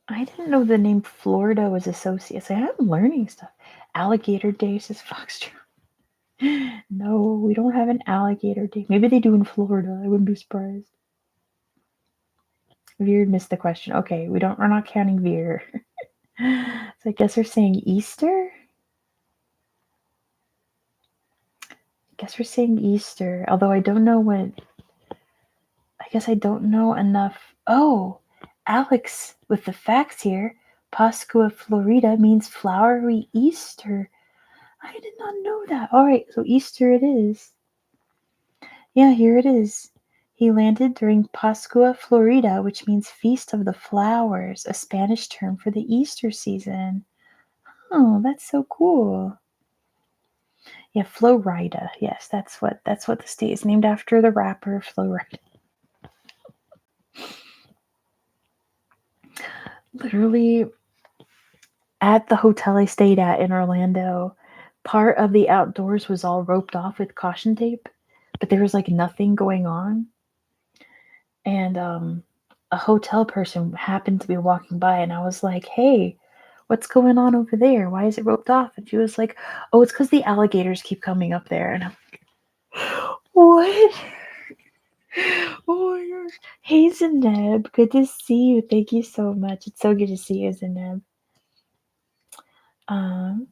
I didn't know the name Florida was associated. I'm learning stuff. Alligator Day, says Foxtrot. No, we don't have an alligator day. Maybe they do in Florida. I wouldn't be surprised. Veer missed the question. Okay, we're not counting Veer. So I guess we're saying Easter? Although I don't know what. I guess I don't know enough. Oh, Alex with the facts here. Pascua Florida means flowery Easter. I did not know that. All right, so Easter it is. Yeah, here it is. He landed during Pascua Florida, which means Feast of the Flowers, a Spanish term for the Easter season. Oh, that's so cool. Yeah, Florida. Yes, that's what the state is named after, the rapper Florida. Literally, at the hotel I stayed at in Orlando, part of the outdoors was all roped off with caution tape, but there was like nothing going on. And a hotel person happened to be walking by, and I was like, hey, What's going on over there? Why is it roped off? And she was like, oh, it's because the alligators keep coming up there. And I'm like, what? Oh my gosh. Hey, Zeneb. Good to see you. Thank you so much. It's so good to see you, Zeneb. Um,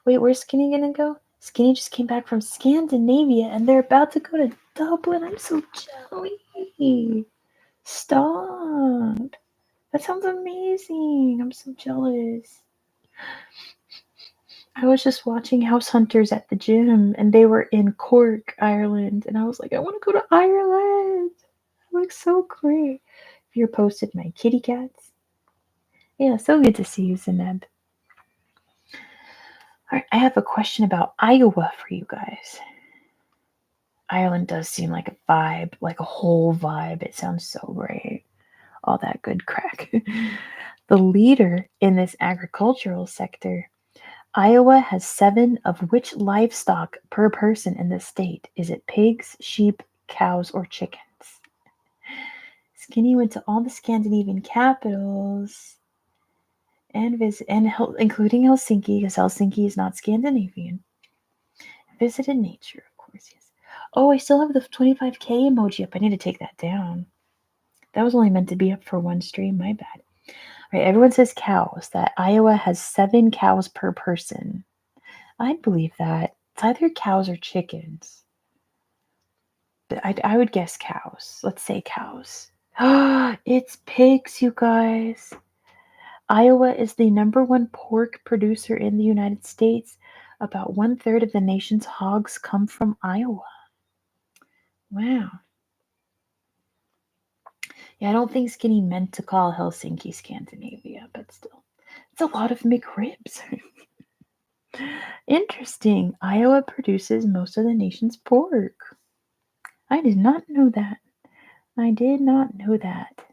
Wait, where's Skinny gonna go? Skinny just came back from Scandinavia and they're about to go to Dublin. I'm so jelly. Stop. That sounds amazing. I'm so jealous. I was just watching House Hunters at the gym and they were in Cork, Ireland. And I was like, I want to go to Ireland. It looks so great. If you're posted my kitty cats. Yeah, so good to see you, Zeneb. All right, I have a question about Iowa for you guys. Ireland does seem like a vibe, like a whole vibe. It sounds so great. All that good crack. The leader in this agricultural sector, Iowa has 7 of which livestock per person in the state? Is it pigs, sheep, cows, or chickens? Skinny went to all the Scandinavian capitals including Helsinki, because Helsinki is not Scandinavian. Visited nature, of course, yes. Oh, I still have the 25K emoji up. I need to take that down. That was only meant to be up for one stream. My bad. All right, everyone says cows. That Iowa has 7 cows per person. I'd believe that. It's either cows or chickens. But I would guess cows. Let's say cows. It's pigs, you guys. Iowa is the #1 pork producer in the United States. About 1/3 of the nation's hogs come from Iowa. Wow. Yeah, I don't think Skinny meant to call Helsinki Scandinavia, but still. It's a lot of McRibs. Interesting. Iowa produces most of the nation's pork. I did not know that. I did not know that.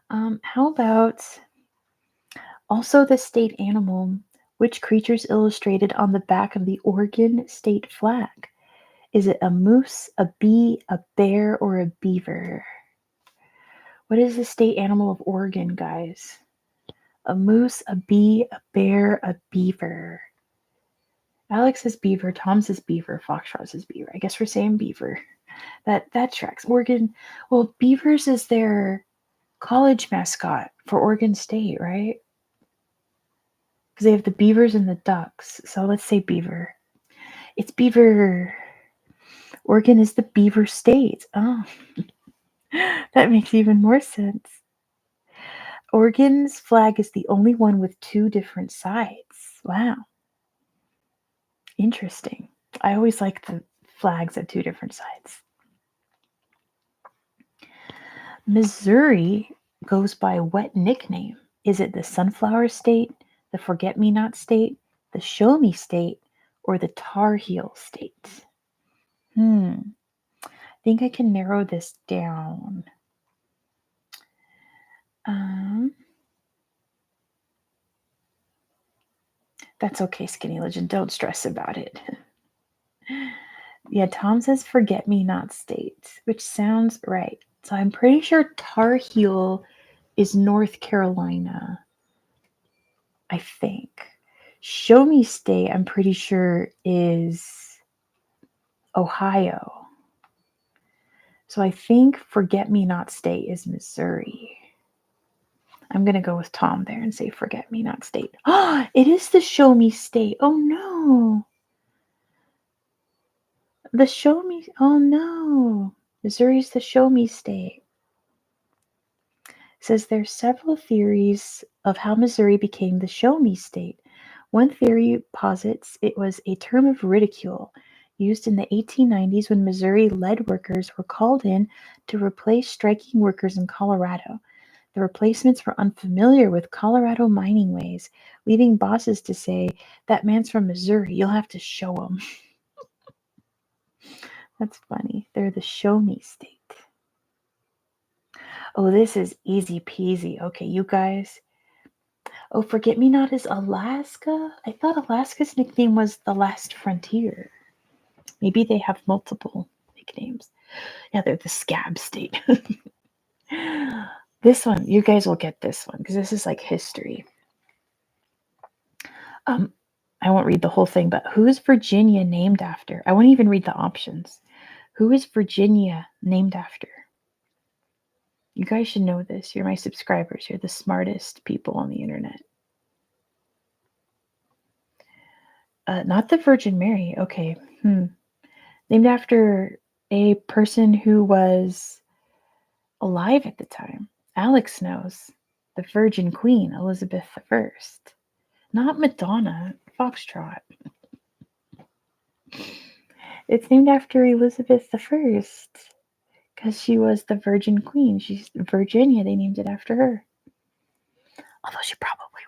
How about also the state animal? Which creature's illustrated on the back of the Oregon state flag? Is it a moose, a bee, a bear, or a beaver? What is the state animal of Oregon, guys? A moose, a bee, a bear, a beaver. Alex says beaver, Tom says beaver, Foxtrot says beaver. I guess we're saying beaver. That tracks. Oregon, well, Beavers is their college mascot for Oregon State, right? Because they have the Beavers and the Ducks. So let's say beaver. It's beaver. Oregon is the beaver state. Oh, that makes even more sense. Oregon's flag is the only one with 2 different sides. Wow. Interesting. I always like the flags at 2 different sides. Missouri goes by what nickname? Is it the Sunflower State, the Forget-Me-Not State, the Show Me State, or the Tar Heel State? I think I can narrow this down. That's okay, Skinny Legend. Don't stress about it. Yeah, Tom says Forget-Me-Not State, which sounds right. So I'm pretty sure Tar Heel is North Carolina. I think. Show Me State, I'm pretty sure, is Ohio. So I think Forget-Me-Not State is Missouri. I'm going to go with Tom there and say Forget-Me-Not State. Oh, it is the Show Me State. Oh, no. The Show Me. Oh, no. Missouri's the Show Me State. It says there's several theories of how Missouri became the Show Me State. One theory posits it was a term of ridicule used in the 1890s when Missouri lead workers were called in to replace striking workers in Colorado. The replacements were unfamiliar with Colorado mining ways, leading bosses to say, "That man's from Missouri, you'll have to show him." That's funny. They're the Show Me State. Oh, this is easy peasy. Okay, you guys. Oh, Forget-Me-Not is Alaska? I thought Alaska's nickname was the Last Frontier. Maybe they have multiple nicknames. Yeah, they're the Scab State. This one, you guys will get this one because this is like history. I won't read the whole thing, but who is Virginia named after? I won't even read the options. Who is Virginia named after? You guys should know this. You're my subscribers. You're the smartest people on the internet. Not the Virgin Mary. Okay. Named after a person who was alive at the time. Alex knows. The Virgin Queen, Elizabeth I. Not Madonna. Foxtrot. It's named after Elizabeth I because she was the Virgin Queen. She's Virginia. They named it after her. Although she probably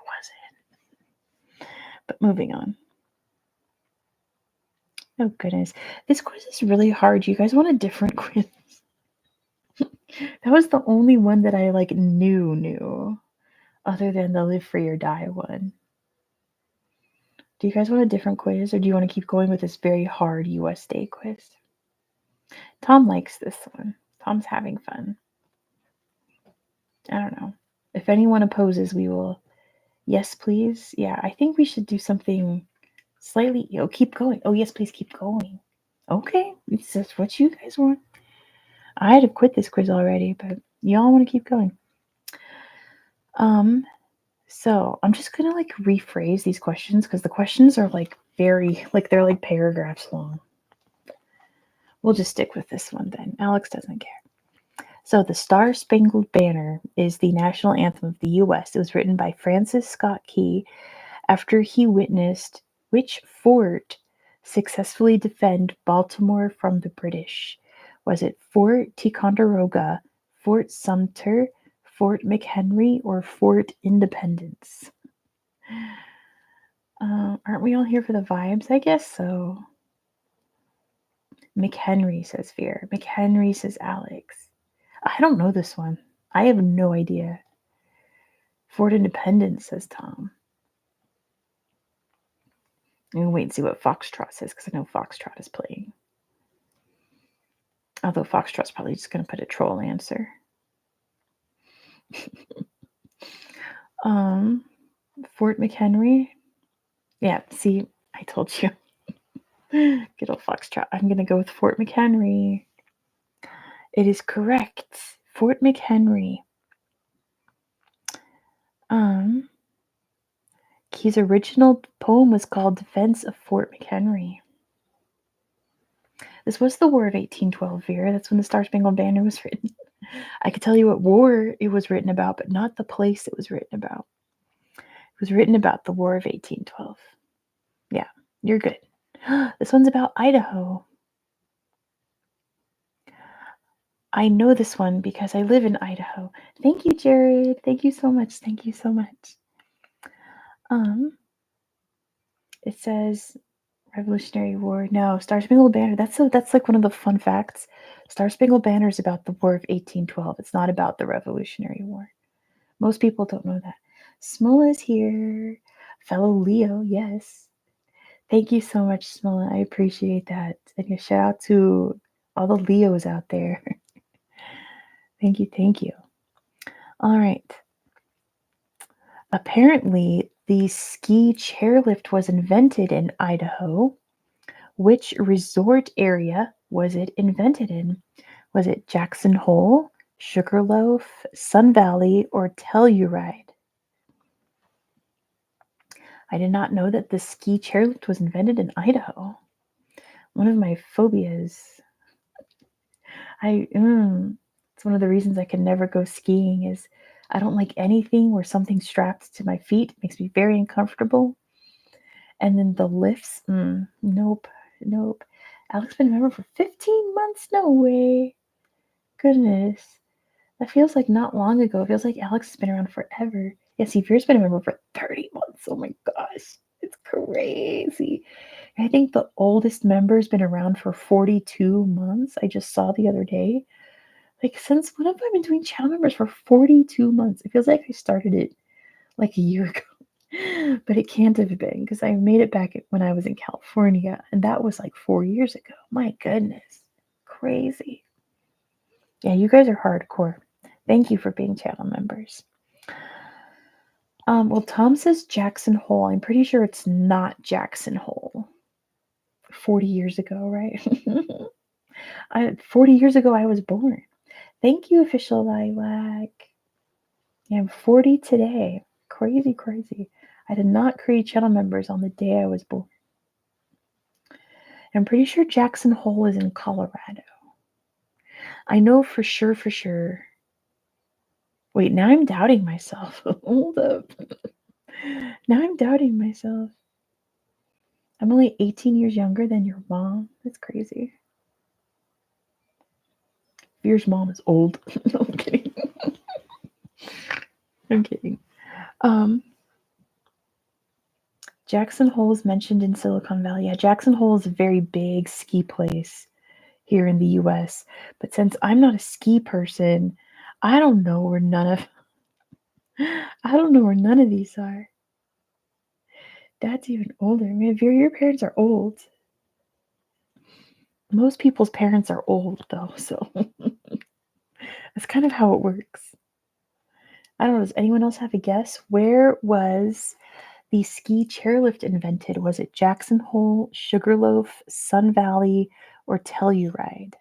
wasn't. But moving on. Oh, goodness. This quiz is really hard. You guys want a different quiz? That was the only one that I knew, other than the Live Free or Die one. Do you guys want a different quiz, or do you want to keep going with this very hard US Day quiz? Tom likes this one. Tom's having fun. I don't know. If anyone opposes, we will. Yes, please. Yeah, I think we should do something slightly. Keep going. Oh, yes, please keep going. Okay, it's just what you guys want. I had to quit this quiz already, but y'all want to keep going. So I'm just gonna rephrase these questions because the questions are very they're like paragraphs long. We'll just stick with this one then. Alex doesn't care. So the Star Spangled Banner is the national anthem of the U.S. It was written by Francis Scott Key after he witnessed which fort successfully defend Baltimore from the British. Was it Fort Ticonderoga, Fort Sumter, Fort McHenry, or Fort Independence? Aren't we all here for the vibes? I guess so. McHenry, says Fear. McHenry, says Alex. I don't know this one. I have no idea. Fort Independence, says Tom. I'm gonna wait and see what Foxtrot says because I know Foxtrot is playing. Although Foxtrot's probably just gonna put a troll answer. Fort McHenry. Yeah, see, I told you. Good old Foxtrot. I'm gonna go with Fort McHenry. It is correct. Fort McHenry. Key's original poem was called Defense of Fort McHenry. This was the War of 1812, Vera. That's when the Star Spangled Banner was written. I could tell you what war it was written about, but not the place it was written about. It was written about the War of 1812. Yeah, you're good. This one's about Idaho. I know this one because I live in Idaho. Thank you, Jared. Thank you so much. Thank you so much. It says Revolutionary War. No, Star Spangled Banner. That's like one of the fun facts. Star Spangled Banner is about the War of 1812. It's not about the Revolutionary War. Most people don't know that. Smola is here. Fellow Leo, yes. Thank you so much, Smola. I appreciate that. And a shout out to all the Leos out there. Thank you, thank you. All right. Apparently, the ski chairlift was invented in Idaho. Which resort area was it invented in? Was it Jackson Hole, Sugarloaf, Sun Valley, or Telluride? I did not know that the ski chairlift was invented in Idaho. One of my phobias. It's one of the reasons I can never go skiing is I don't like anything where something's strapped to my feet. It makes me very uncomfortable. And then the lifts, nope. Alex been a member for 15 months? No way. Goodness. That feels like not long ago. It feels like Alex has been around forever. Yeah, see, Veer's been a member for 30 months. Oh my gosh. It's crazy. I think the oldest member's been around for 42 months. I just saw the other day. Since when have I been doing channel members for 42 months? It feels like I started it like a year ago. But it can't have been because I made it back when I was in California. And that was like 4 years ago. My goodness. Crazy. Yeah, you guys are hardcore. Thank you for being channel members. Well, Tom says Jackson Hole. I'm pretty sure it's not Jackson Hole. 40 years ago, right? 40 years ago, I was born. Thank you, Official Lilac. Yeah, I'm 40 today. Crazy, crazy. I did not create channel members on the day I was born. I'm pretty sure Jackson Hole is in Colorado. I know for sure. Wait, now I'm doubting myself. Hold up. Now I'm doubting myself. I'm only 18 years younger than your mom. That's crazy. Veer's mom is old. No, I'm kidding. I'm kidding. Jackson Hole is mentioned in Silicon Valley. Yeah, Jackson Hole is a very big ski place here in the US. But since I'm not a ski person, I don't know where none of these are. Dad's even older. Man, Veer, your parents are old. Most people's parents are old though, so that's kind of how it works. I don't know, does anyone else have a guess? Where was the ski chairlift invented? Was it Jackson Hole, Sugarloaf, Sun Valley, or Telluride?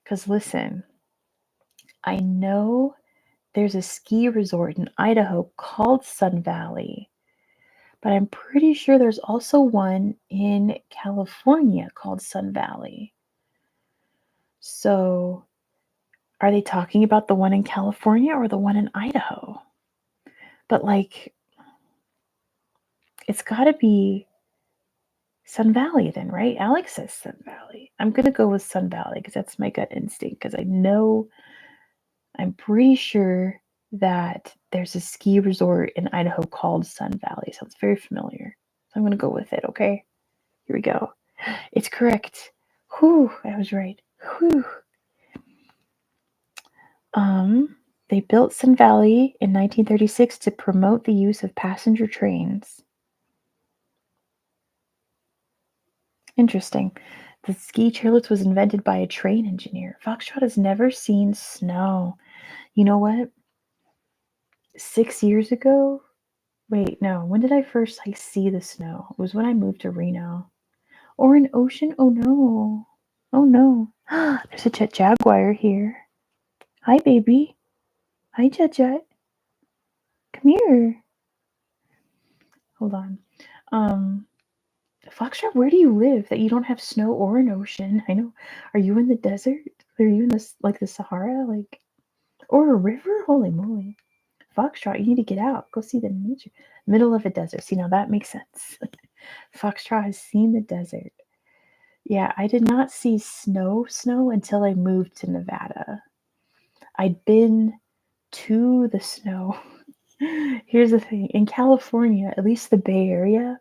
Because listen, I know there's a ski resort in Idaho called Sun Valley, but I'm pretty sure there's also one in California called Sun Valley. So, are they talking about the one in California or the one in Idaho? But like, it's got to be Sun Valley then, right? Alex says Sun Valley. I'm going to go with Sun Valley because that's my gut instinct because I'm pretty sure that there's a ski resort in Idaho called Sun Valley. Sounds very familiar. So I'm going to go with it, okay? Here we go. It's correct. Whew, I was right. Whew. They built Sun Valley in 1936 to promote the use of passenger trains. Interesting. The ski chairlift was invented by a train engineer. Foxtrot has never seen snow. You know what? 6 years ago? Wait, no. When did I first see the snow? It was when I moved to Reno. Or an ocean? Oh no. Oh no. There's a jet jaguar here. Hi, baby. Hi, Jet Jet. Come here. Hold on. Foxtrot, where do you live that you don't have snow or an ocean? I know. Are you in the desert? Are you in this the Sahara? Or a river? Holy moly. Foxtrot, you need to get out. Go see the nature. Middle of a desert. See, now that makes sense. Foxtrot has seen the desert. Yeah, I did not see snow until I moved to Nevada. I'd been to the snow. Here's the thing. In California, at least the Bay Area,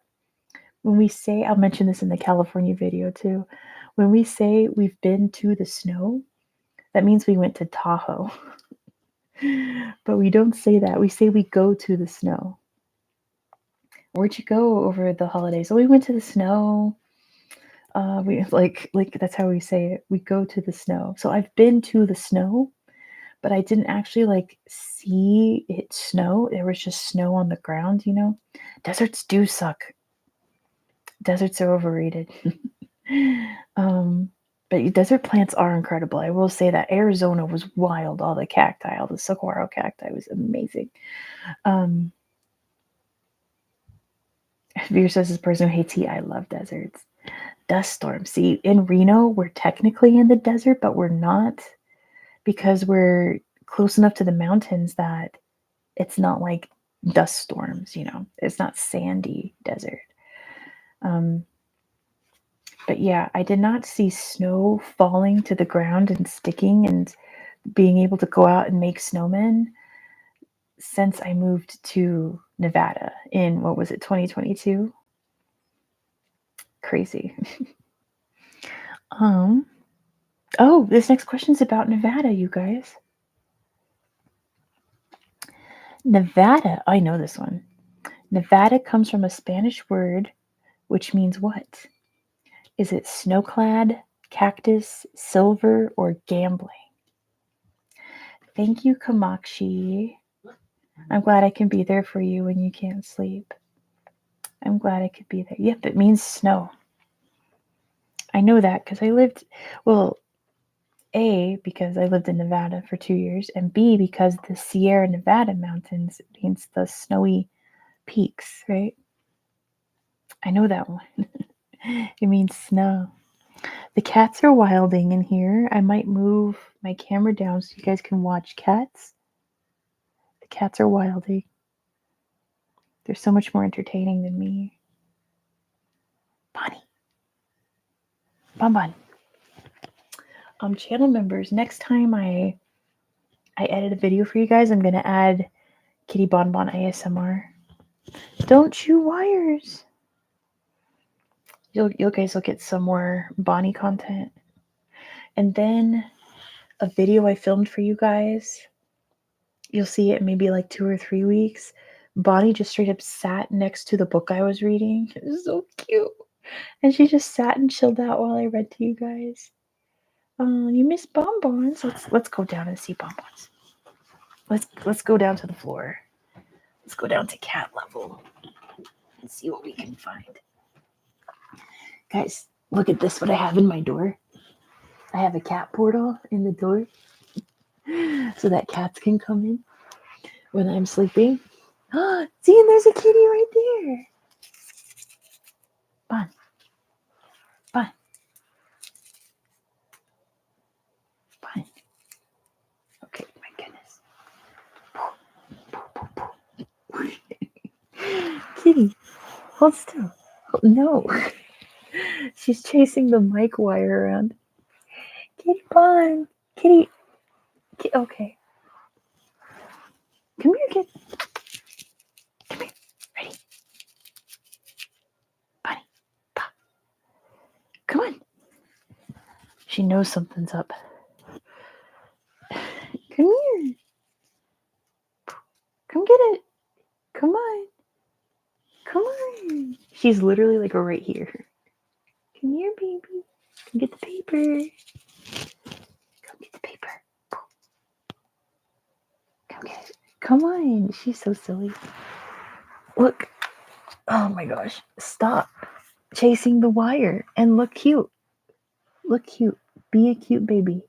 when we say, I'll mention this in the California video too, when we say we've been to the snow, that means we went to Tahoe. But we don't say that. We say we go to the snow. Where'd you go over the holidays? Oh, we went to the snow. We like that's how we say it. We go to the snow. So I've been to the snow, but I didn't actually see it snow. There was just snow on the ground, you know. Deserts do suck. Deserts are overrated. But desert plants are incredible. I will say that Arizona was wild. All the cacti, all the saguaro cacti was amazing. Veer says this person who hates heat. I love deserts. Dust storms. See, in Reno, we're technically in the desert, but we're not because we're close enough to the mountains that it's not like dust storms, you know. It's not sandy desert. But yeah, I did not see snow falling to the ground and sticking and being able to go out and make snowmen since I moved to Nevada in, what was it, 2022? Crazy. Oh, this next question is about Nevada, you guys. Nevada, I know this one. Nevada comes from a Spanish word which means what? Is it snowclad, cactus, silver, or gambling? Thank you, Kamakshi. I'm glad I can be there for you when you can't sleep. I'm glad I could be there. Yep, it means snow. I know that because I lived, well, A, because I lived in Nevada for 2 years, and B, because the Sierra Nevada mountains means the snowy peaks, right? I know that one. It means snow. The cats are wilding in here. I might move my camera down so you guys can watch cats. The cats are wilding. They're so much more entertaining than me. Bonnie. Bon. Channel members, next time I edit a video for you guys, I'm gonna add Kitty Bon ASMR. Don't chew wires. You guys will get some more Bonnie content. And then a video I filmed for you guys. You'll see it in maybe like 2 or 3 weeks. Bonnie just straight up sat next to the book I was reading. It was so cute. And she just sat and chilled out while I read to you guys. You miss bonbons. Let's go down and see bonbons. Let's go down to the floor. Let's go down to cat level and see what we can find. Guys, look at this, what I have in my door. I have a cat portal in the door so that cats can come in when I'm sleeping. See, and there's a kitty right there. Bon. Okay, my goodness. Kitty, hold still. No. She's chasing the mic wire around. Kitty Bon. Kitty. Okay. Come here, kid. Come here. Ready? Bunny. Pop. Come on. She knows something's up. Come here. Come get it. Come on. Come on. She's literally like right here. Come here, baby. Come get the paper. Come get the paper. Come get it. Come on. She's so silly. Look. Oh my gosh. Stop chasing the wire and look cute. Look cute. Be a cute baby.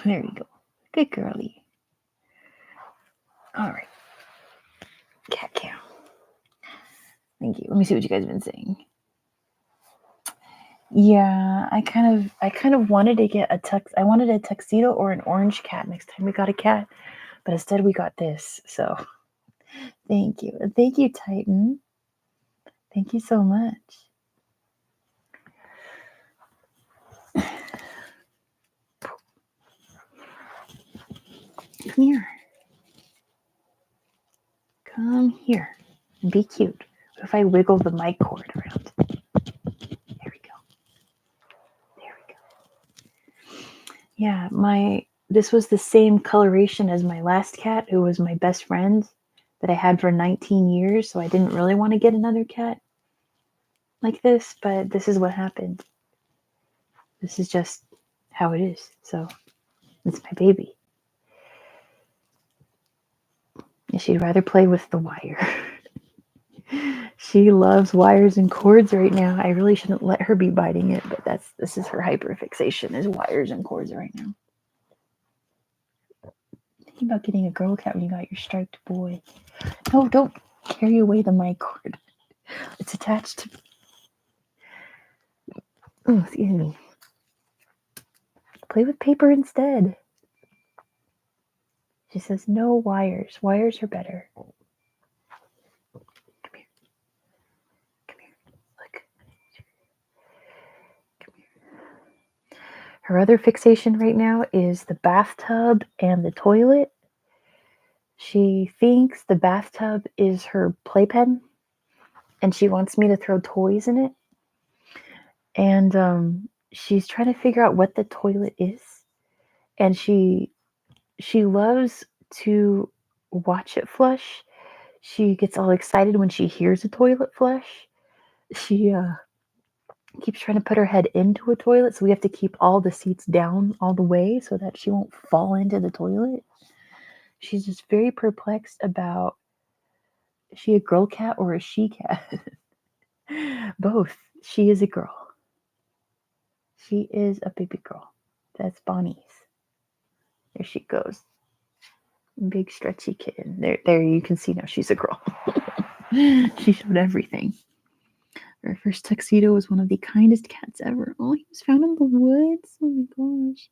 There you go. Good girlie. All right. Cat cow. Thank you. Let me see what you guys have been saying. Yeah, I kind of wanted to get I wanted a tuxedo or an orange cat next time we got a cat, but instead we got this. So thank you. Thank you, Titan. Thank you so much. Come here. Come here. Be cute. What if I wiggle the mic cord around? There we go. There we go. Yeah, this was the same coloration as my last cat, who was my best friend that I had for 19 years, so I didn't really want to get another cat like this, but this is what happened. This is just how it is. So it's my baby. And she'd rather play with the wire. She loves wires and cords right now. I really shouldn't let her be biting it, but this is her hyperfixation, is wires and cords right now. Think about getting a girl cat when you got your striped boy. No, don't carry away the mic cord. It's attached to... Oh, excuse me. Play with paper instead. She says, no wires. Wires are better. Come here. Come here. Look. Come here. Her other fixation right now is the bathtub and the toilet. She thinks the bathtub is her playpen, and she wants me to throw toys in it. And she's trying to figure out what the toilet is. and she loves to watch it flush. She gets all excited when she hears a toilet flush. She keeps trying to put her head into a toilet, so we have to keep all the seats down all the way so that she won't fall into the toilet. She's just very perplexed about, is she a girl cat or a she cat? Both. She is a girl. She is a baby girl. That's Bonnie's. There she goes. Big stretchy kitten. There you can see now she's a girl. She showed everything. Her first tuxedo was one of the kindest cats ever. Oh, he was found in the woods. Oh my gosh.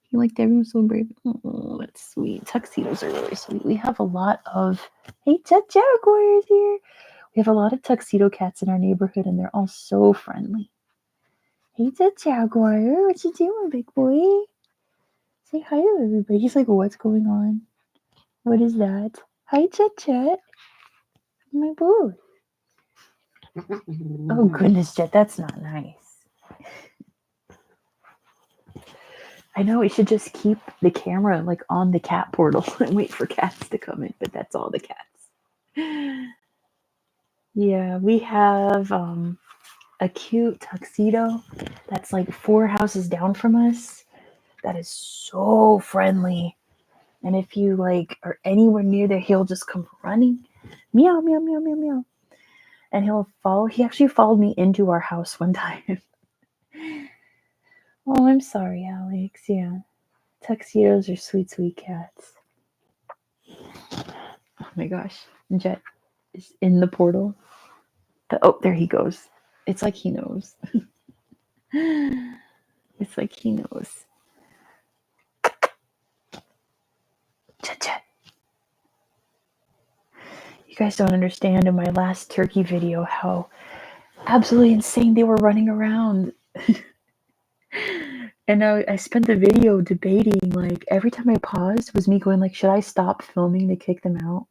He liked everyone so brave. Oh, that's sweet. Tuxedos are really sweet. We have a lot of, hey, Jaguar is here. We have a lot of tuxedo cats in our neighborhood, and they're all so friendly. Hey, Jaguar, what you doing, big boy? Say hi to everybody. He's like, what's going on? What is that? Hi, Chet. My boo. Oh, goodness, Jet, that's not nice. I know we should just keep the camera like on the cat portal and wait for cats to come in, but that's all the cats. Yeah, we have a cute tuxedo that's like 4 houses down from us. That is so friendly. And if you like are anywhere near there, he'll just come running. Meow, meow, meow, meow, meow. And he'll follow. He actually followed me into our house one time. Oh, I'm sorry, Alex. Yeah. Tuxedos are sweet, sweet cats. Oh my gosh. Jet is in the portal. Oh, there he goes. It's like he knows. It's like he knows. Jet. You guys don't understand in my last turkey video how absolutely insane they were running around. And I spent the video debating, like every time I paused was me going like, should I stop filming to kick them out?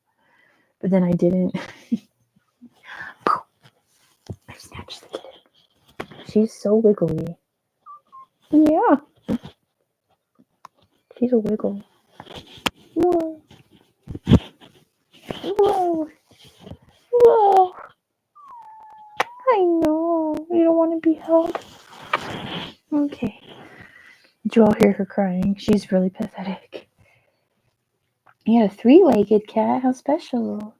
But then I didn't. I snatched the kitten. She's so wiggly. Yeah. She's a wiggle. Whoa. Whoa. Whoa. I know. You don't want to be held. Okay. Did you all hear her crying? She's really pathetic. You had a 3-legged cat. How special.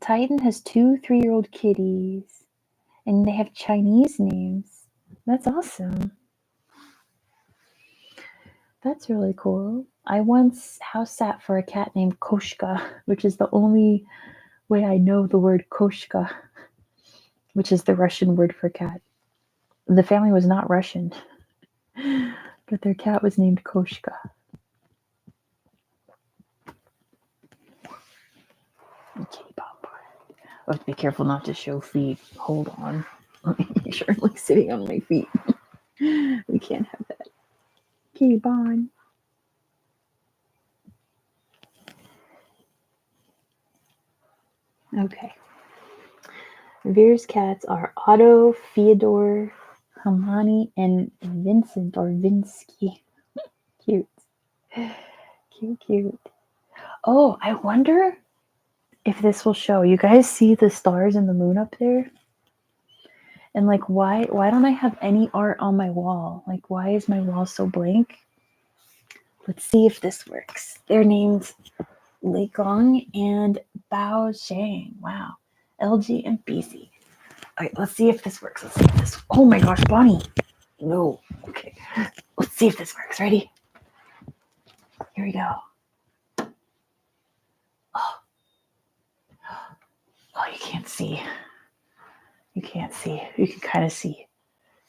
Titan has 2 3-year-old kitties, and they have Chinese names. That's awesome. That's really cool. I once house sat for a cat named Koshka, which is the only way I know the word Koshka, which is the Russian word for cat. The family was not Russian, but their cat was named Koshka. Kitty Pop. Oh, be careful not to show feet. Hold on. Let me make sure I'm like sitting on my feet. We can't have that. Kitty Bon. Okay. Veer's cats are Otto, Fyodor, Hamani, and Vincent or Vinsky. Cute. Cute. Oh, I wonder if this will show. You guys see the stars and the moon up there? And like, why don't I have any art on my wall? Like, why is my wall so blank? Let's see if this works. They're named Lei Gong and Bao Zhang. Wow. LG and BC. All right, let's see if this works. Let's see if this. Oh my gosh, Bonnie. No. Okay. Let's see if this works. Ready? Here we go. Oh, you can't see. You can't see. You can kind of see.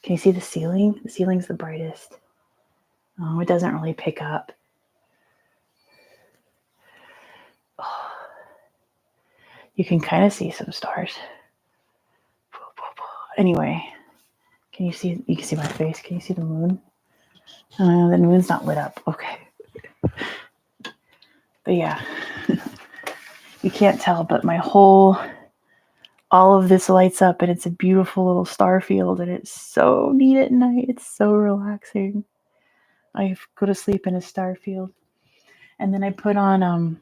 Can you see the ceiling? The ceiling's the brightest. Oh, it doesn't really pick up. Oh. You can kind of see some stars. Anyway, can you see? You can see my face. Can you see the moon? The moon's not lit up. Okay. But yeah, you can't tell, but my whole all of this lights up and it's a beautiful little star field and it's so neat at night. It's so relaxing. I go to sleep in a star field. And then I put on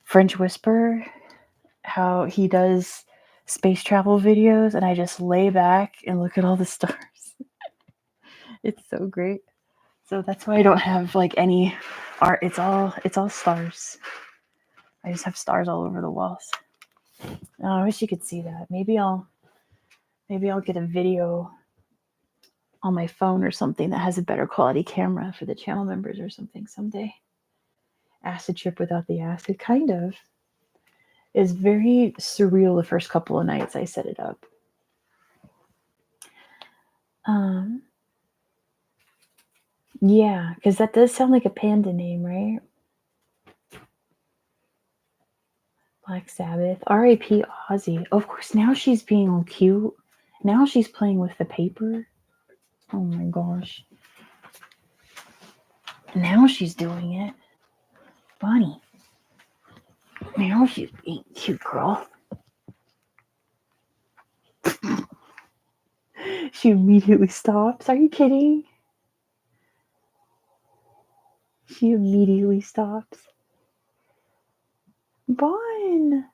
French Whisper, how he does space travel videos, and I just lay back and look at all the stars. It's so great. So that's why I don't have like any art. It's all stars. I just have stars all over the walls. Oh, I wish you could see that. Maybe I'll get a video on my phone or something that has a better quality camera for the channel members or something someday. Acid trip without the acid, kind of. Is very surreal the first couple of nights I set it up. Yeah, because that does sound like a panda name, right? Black Sabbath. R.I.P. Ozzy. Of course, now she's being all cute. Now she's playing with the paper. Oh my gosh. Now she's doing it. Bunny. Now she's being cute, girl. She immediately stops. Are you kidding? She immediately stops. Bun.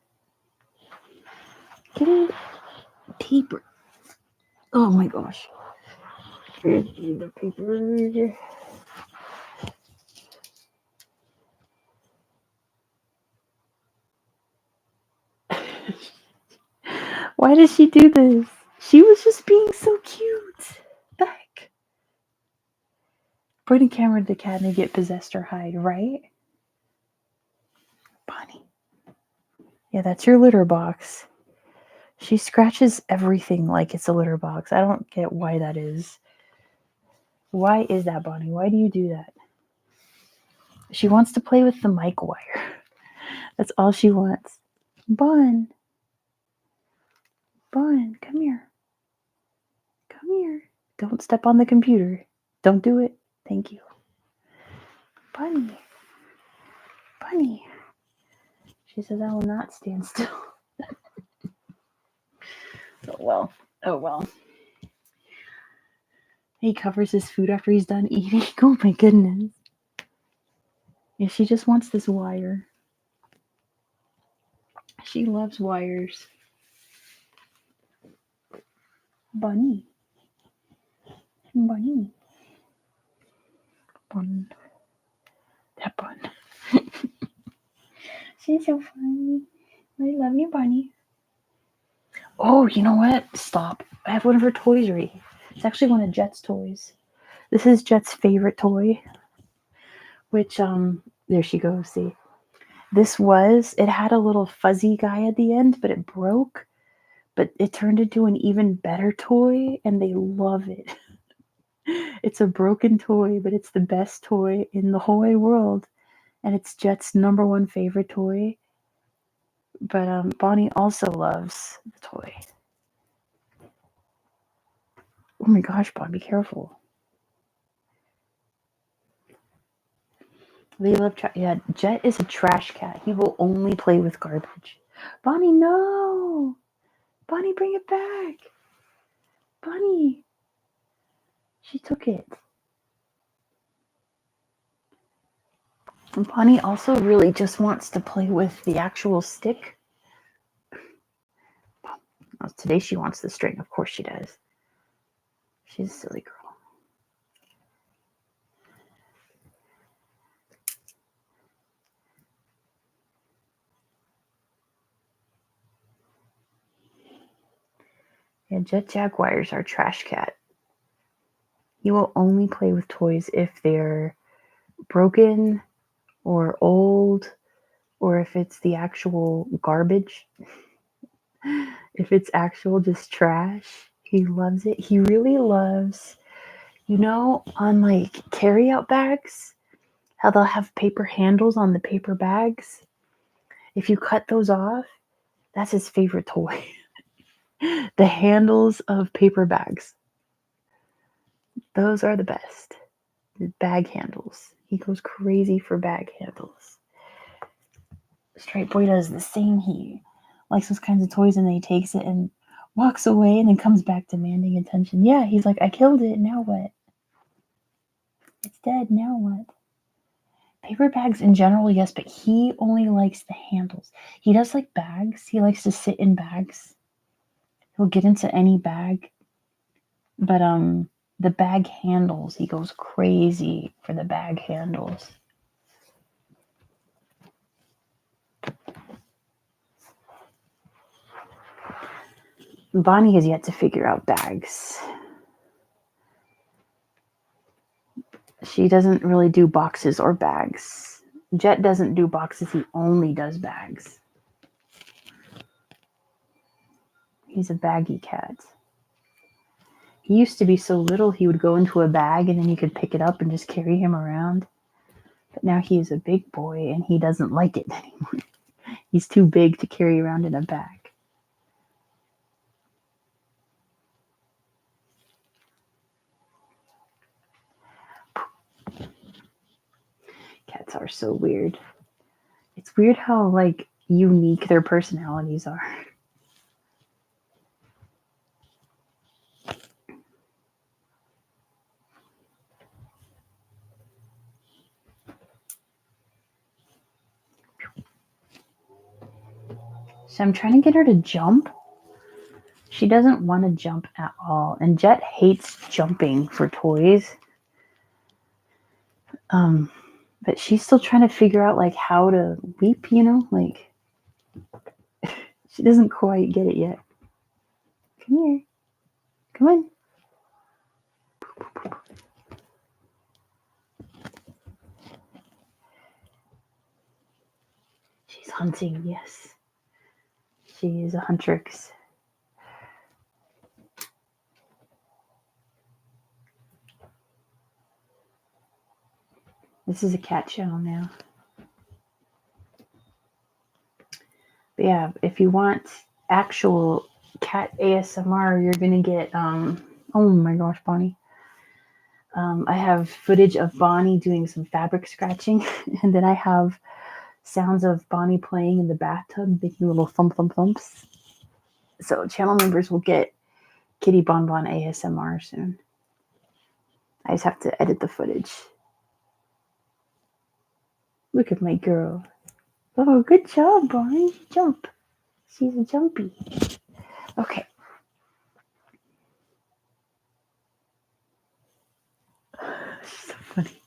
Get it deeper. Oh my gosh. The paper. Why does she do this? She was just being so cute. The heck? Point a camera at the cat and get possessed or hide, right? Bonnie. Yeah, that's your litter box. She scratches everything like it's a litter box. I don't get why that is. Why is that, Bonnie? Why do you do that? She wants to play with the mic wire. That's all she wants. Bun. Bun, come here. Come here. Don't step on the computer. Don't do it. Thank you. Bunny. Bunny. She says, I will not stand still. Oh, well. Oh, well. He covers his food after he's done eating. Oh, my goodness. Yeah, she just wants this wire. She loves wires. Bunny. Bunny. Bun. That bun. She's so funny. I love you, Bunny. Oh, you know what? Stop. I have one of her toys already. It's actually one of Jet's toys. This is Jet's favorite toy. Which, there she goes, see. It had a little fuzzy guy at the end, but it broke. But it turned into an even better toy, and they love it. It's a broken toy, but it's the best toy in the whole wide world. And it's Jet's number one favorite toy. But Bonnie also loves the toy. Oh my gosh, Bonnie, be careful. They love yeah, Jet is a trash cat. He will only play with garbage. Bonnie, no! Bonnie, bring it back! Bonnie! She took it. And Bonnie also really just wants to play with the actual stick. Well, today she wants the string. Of course she does. She's a silly girl. Yeah, Jet Jaguar's our trash cat. He will only play with toys if they're broken or old, or if it's the actual garbage. If it's actual just trash, he loves it. He really loves, on like carry-out bags, how they'll have paper handles on the paper bags. If you cut those off, that's his favorite toy. The handles of paper bags. Those are the best. The bag handles. He goes crazy for bag handles. Straight Boy does the same. He likes those kinds of toys, and then he takes it and walks away and then comes back demanding attention. Yeah, he's like, I killed it, now what? It's dead, now what? Paper bags in general, yes, but he only likes the handles. He does like bags. He likes to sit in bags. He'll get into any bag. But the bag handles, he goes crazy for the bag handles. Bonnie has yet to figure out bags. She doesn't really do boxes or bags. Jet doesn't do boxes, he only does bags. He's a baggy cat. He used to be so little he would go into a bag and then you could pick it up and just carry him around. But now he is a big boy and he doesn't like it anymore. He's too big to carry around in a bag. Cats are so weird. It's weird how like unique their personalities are. So I'm trying to get her to jump. She doesn't want to jump at all. And Jet hates jumping for toys. But she's still trying to figure out like how to leap, you know? Like she doesn't quite get it yet. Come here. Come on. She's hunting, yes. She is a huntress. This is a cat channel now. But yeah, if you want actual cat ASMR, you're gonna get oh my gosh, Bonnie. I have footage of Bonnie doing some fabric scratching, and then I have sounds of Bonnie playing in the bathtub, making little thump thump thumps. So channel members will get Kitty Bon Bon ASMR soon. I just have to edit the footage. Look at my girl. Oh, good job, Bonnie. Jump. She's a jumpy. Okay. She's so funny.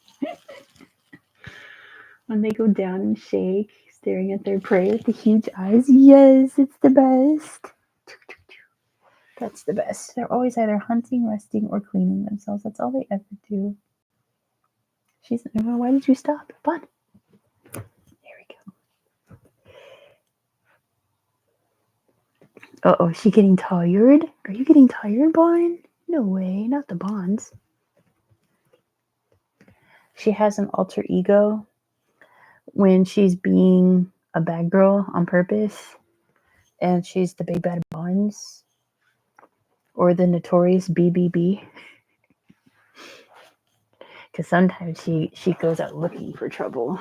When they go down and shake, staring at their prey with the huge eyes. Yes, it's the best. That's the best. They're always either hunting, resting, or cleaning themselves. That's all they ever do. She's. Why did you stop? Bon. There we go. Uh-oh, is she getting tired? Are you getting tired, Bon? No way, not the Bonds. She has an alter ego when she's being a bad girl on purpose, and she's the big bad Bonds, or the notorious BBB. Because sometimes she goes out looking for trouble.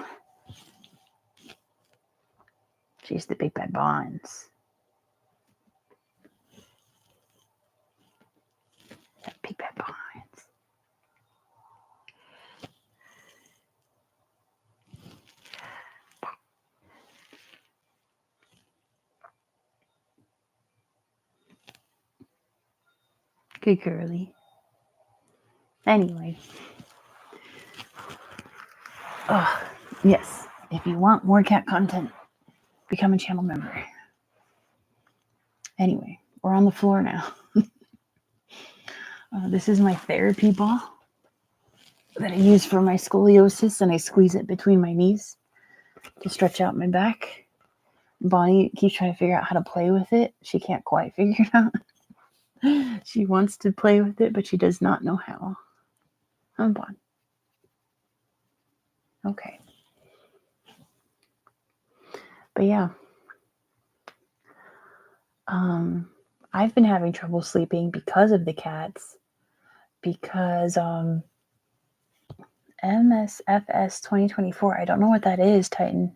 She's the big bad Bonds. Big bad Bonds. Good girly. Anyway. Oh, yes. If you want more cat content, become a channel member. Anyway, we're on the floor now. This is my therapy ball that I use for my scoliosis, and I squeeze it between my knees to stretch out my back. Bonnie keeps trying to figure out how to play with it. She can't quite figure it out. She wants to play with it, but she does not know how. I'm Bonnie. Okay. But yeah. I've been having trouble sleeping because of the cats. Because MSFS 2024, I don't know what that is, Titan.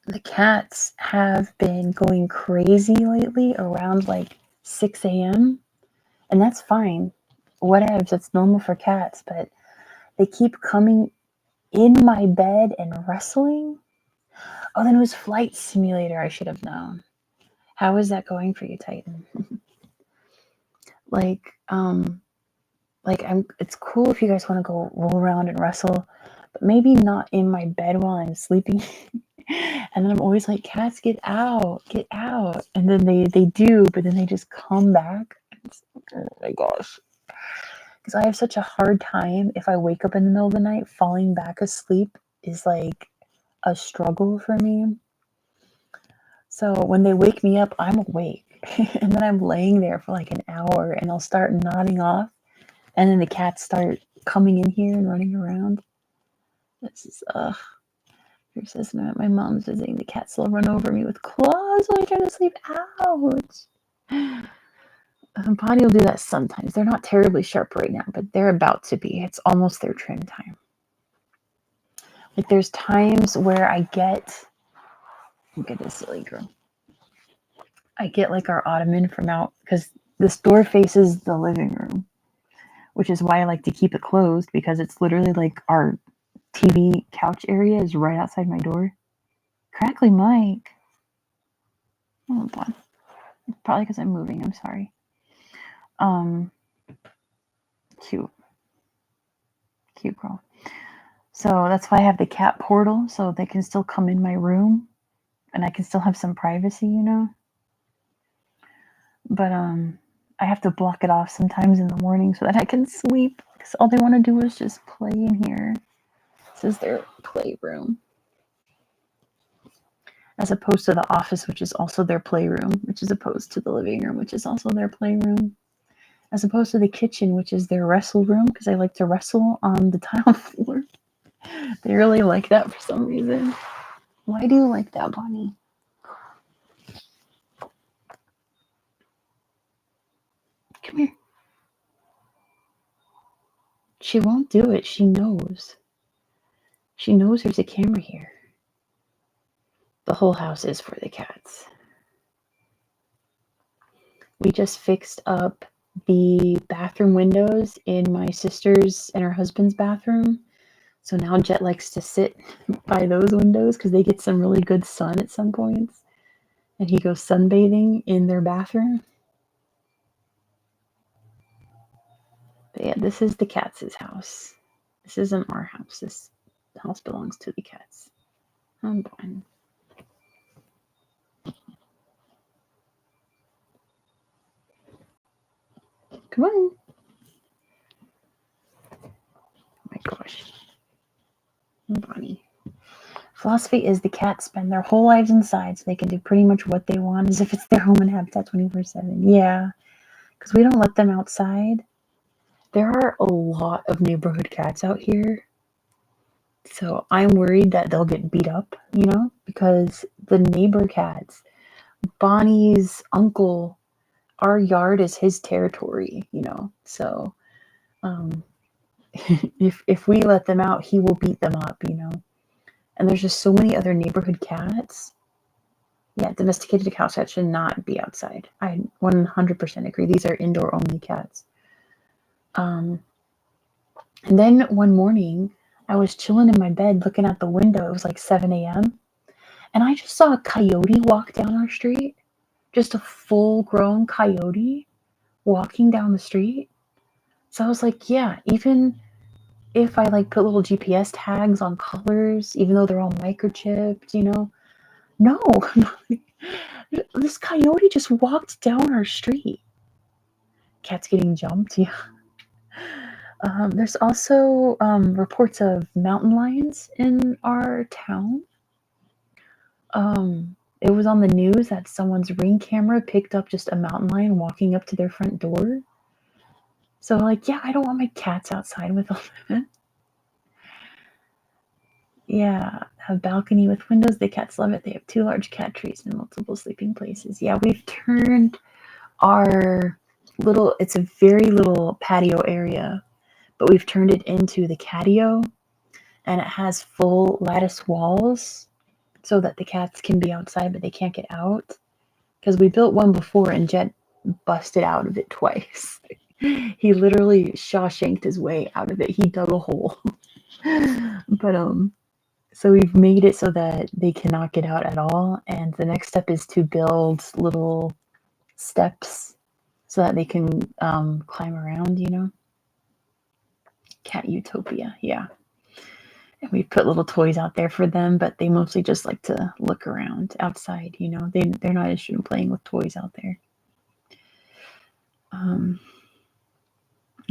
The cats have been going crazy lately around like 6 a.m. And that's fine. Whatevs, it's normal for cats, but they keep coming in my bed and wrestling. Oh, then it was Flight Simulator. I should have known. How is that going for you, Titan? like, um, it's cool if you guys want to go roll around and wrestle, but maybe not in my bed while I'm sleeping. And then I'm always like, cats, get out, get out. And then they do, but then they just come back. Oh my gosh. Because I have such a hard time if I wake up in the middle of the night, falling back asleep is like a struggle for me. So when they wake me up, I'm awake. And then I'm laying there for like an hour and I'll start nodding off. And then the cats start coming in here and running around. This is, here says, my mom's visiting. The cats will run over me with claws while I try to sleep. Ouch. Bonnie will do that sometimes. They're not terribly sharp right now, but they're about to be. It's almost their trim time. Like there's times where I get, look at this silly girl. I get like our ottoman from out, because this door faces the living room, which is why I like to keep it closed, because it's literally like our TV couch area is right outside my door. Crackly Mike. Oh, boy. Probably because I'm moving. I'm sorry. Cute. Cute girl. So that's why I have the cat portal, so they can still come in my room and I can still have some privacy, you know? But I have to block it off sometimes in the morning so that I can sleep, because all they want to do is just play in here. This is their playroom. As opposed to the office, which is also their playroom, which is opposed to the living room, which is also their playroom. As opposed to the kitchen, which is their wrestle room, because I like to wrestle on the tile floor. They really like that for some reason. Why do you like that, Bonnie? Come here. She won't do it. She knows. She knows there's a camera here. The whole house is for the cats. We just fixed up the bathroom windows in my sister's and her husband's bathroom. So now Jet likes to sit by those windows because they get some really good sun at some points. And he goes sunbathing in their bathroom. But yeah, this is the cats' house. This isn't our house. This house belongs to the cats. I'm blind. Come on. Oh my gosh. Bonnie. Philosophy is the cats spend their whole lives inside so they can do pretty much what they want as if it's their home and habitat 24/7. Yeah, because we don't let them outside. There are a lot of neighborhood cats out here. So I'm worried that they'll get beat up, you know, because the neighbor cats, Bonnie's uncle, our yard is his territory, you know. So if we let them out, he will beat them up, you know. And there's just so many other neighborhood cats. Yeah, domesticated cow cats should not be outside. I 100% agree. These are indoor only cats. And then one morning, I was chilling in my bed looking out the window. It was like 7 a.m. And I just saw a coyote walk down our street. Just a full-grown coyote walking down the street. So I was like, yeah, even if I like put little GPS tags on colors, even though they're all microchipped, you know, no, this coyote just walked down our street. Cats getting jumped, yeah. There's also reports of mountain lions in our town. It was on the news that someone's Ring camera picked up just a mountain lion walking up to their front door. So, like, yeah, I don't want my cats outside with all that. Yeah, a balcony with windows. The cats love it. They have 2 large cat trees and multiple sleeping places. Yeah, we've turned our little, it's a very little patio area, but we've turned it into the catio, and it has full lattice walls so that the cats can be outside, but they can't get out. Because we built one before and Jet busted out of it twice. He literally Shawshanked his way out of it. He dug a hole. But so we've made it so that they cannot get out at all. And the next step is to build little steps so that they can climb around, you know? Cat Utopia, yeah. And we put little toys out there for them, but they mostly just like to look around outside, you know? They're not interested in playing with toys out there.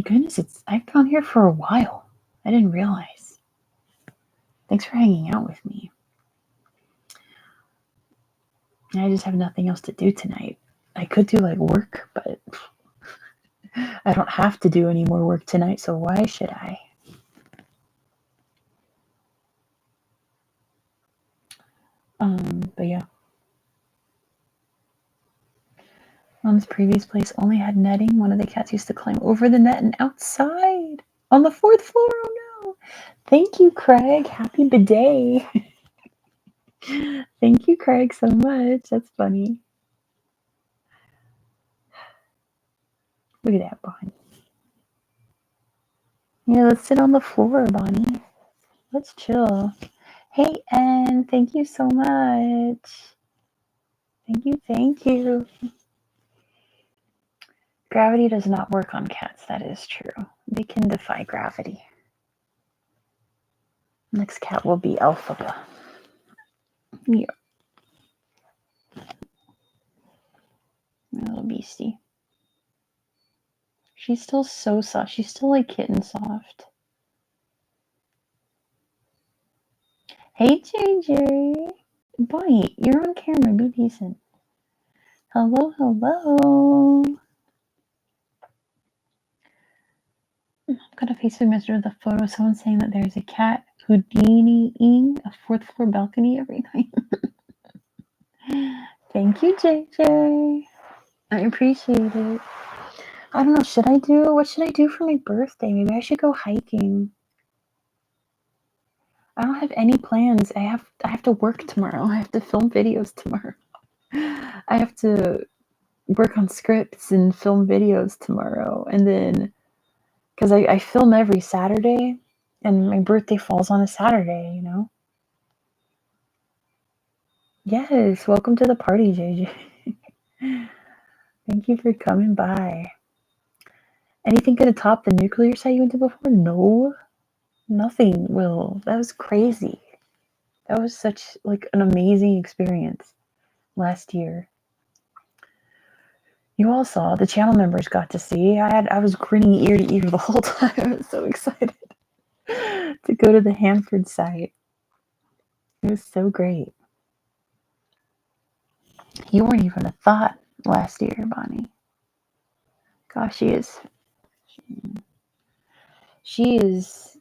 Goodness, I've been on here for a while. I didn't realize. Thanks for hanging out with me. I just have nothing else to do tonight. I could do like work, but I don't have to do any more work tonight, so why should I? But yeah. Mom's previous place only had netting. One of the cats used to climb over the net and outside on the 4th floor. Oh no. Thank you, Craig. Happy bidet. Thank you, Craig, so much. That's funny. Look at that, Bonnie. Yeah, let's sit on the floor, Bonnie. Let's chill. Hey, Ann, thank you so much. Thank you, thank you. Gravity does not work on cats, that is true. They can defy gravity. Next cat will be Elphaba. Yeah. My little beastie. She's still so soft. She's still like kitten soft. Hey, JJ. Bonnie, you're on camera. Be decent. Hello, hello. I've got a Facebook message with a photo of someone saying that there's a cat Houdini-ing a 4th floor balcony every night. Thank you, JJ. I appreciate it. I don't know, what should I do for my birthday? Maybe I should go hiking. I don't have any plans. I have to work tomorrow. I have to film videos tomorrow. I have to work on scripts and film videos tomorrow. And then, because I film every Saturday, and my birthday falls on a Saturday, you know? Yes, welcome to the party, JJ. Thank you for coming by. Anything gonna top the nuclear site you went to before? No, nothing will. That was crazy. That was such like an amazing experience last year. You all saw, the channel members got to see. I was grinning ear to ear the whole time. I was so excited to go to the Hanford site. It was so great. You weren't even a thought last year, Bonnie. Gosh, she is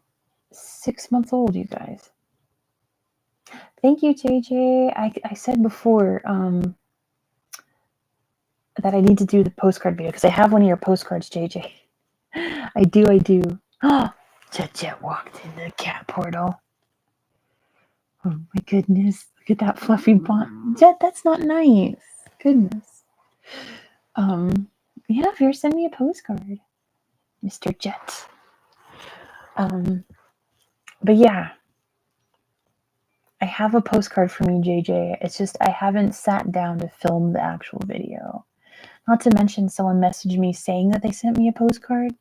6 months old, you guys. Thank you, JJ. I said before that I need to do the postcard video because I have one of your postcards, JJ. I do. Oh, Jet walked in the cat portal. Oh my goodness. Look at that fluffy bun. Jet, that's not nice. Goodness. Yeah, if you're send me a postcard, Mr. Jet. But yeah. I have a postcard from you, JJ. It's just I haven't sat down to film the actual video. Not to mention someone messaged me saying that they sent me a postcard.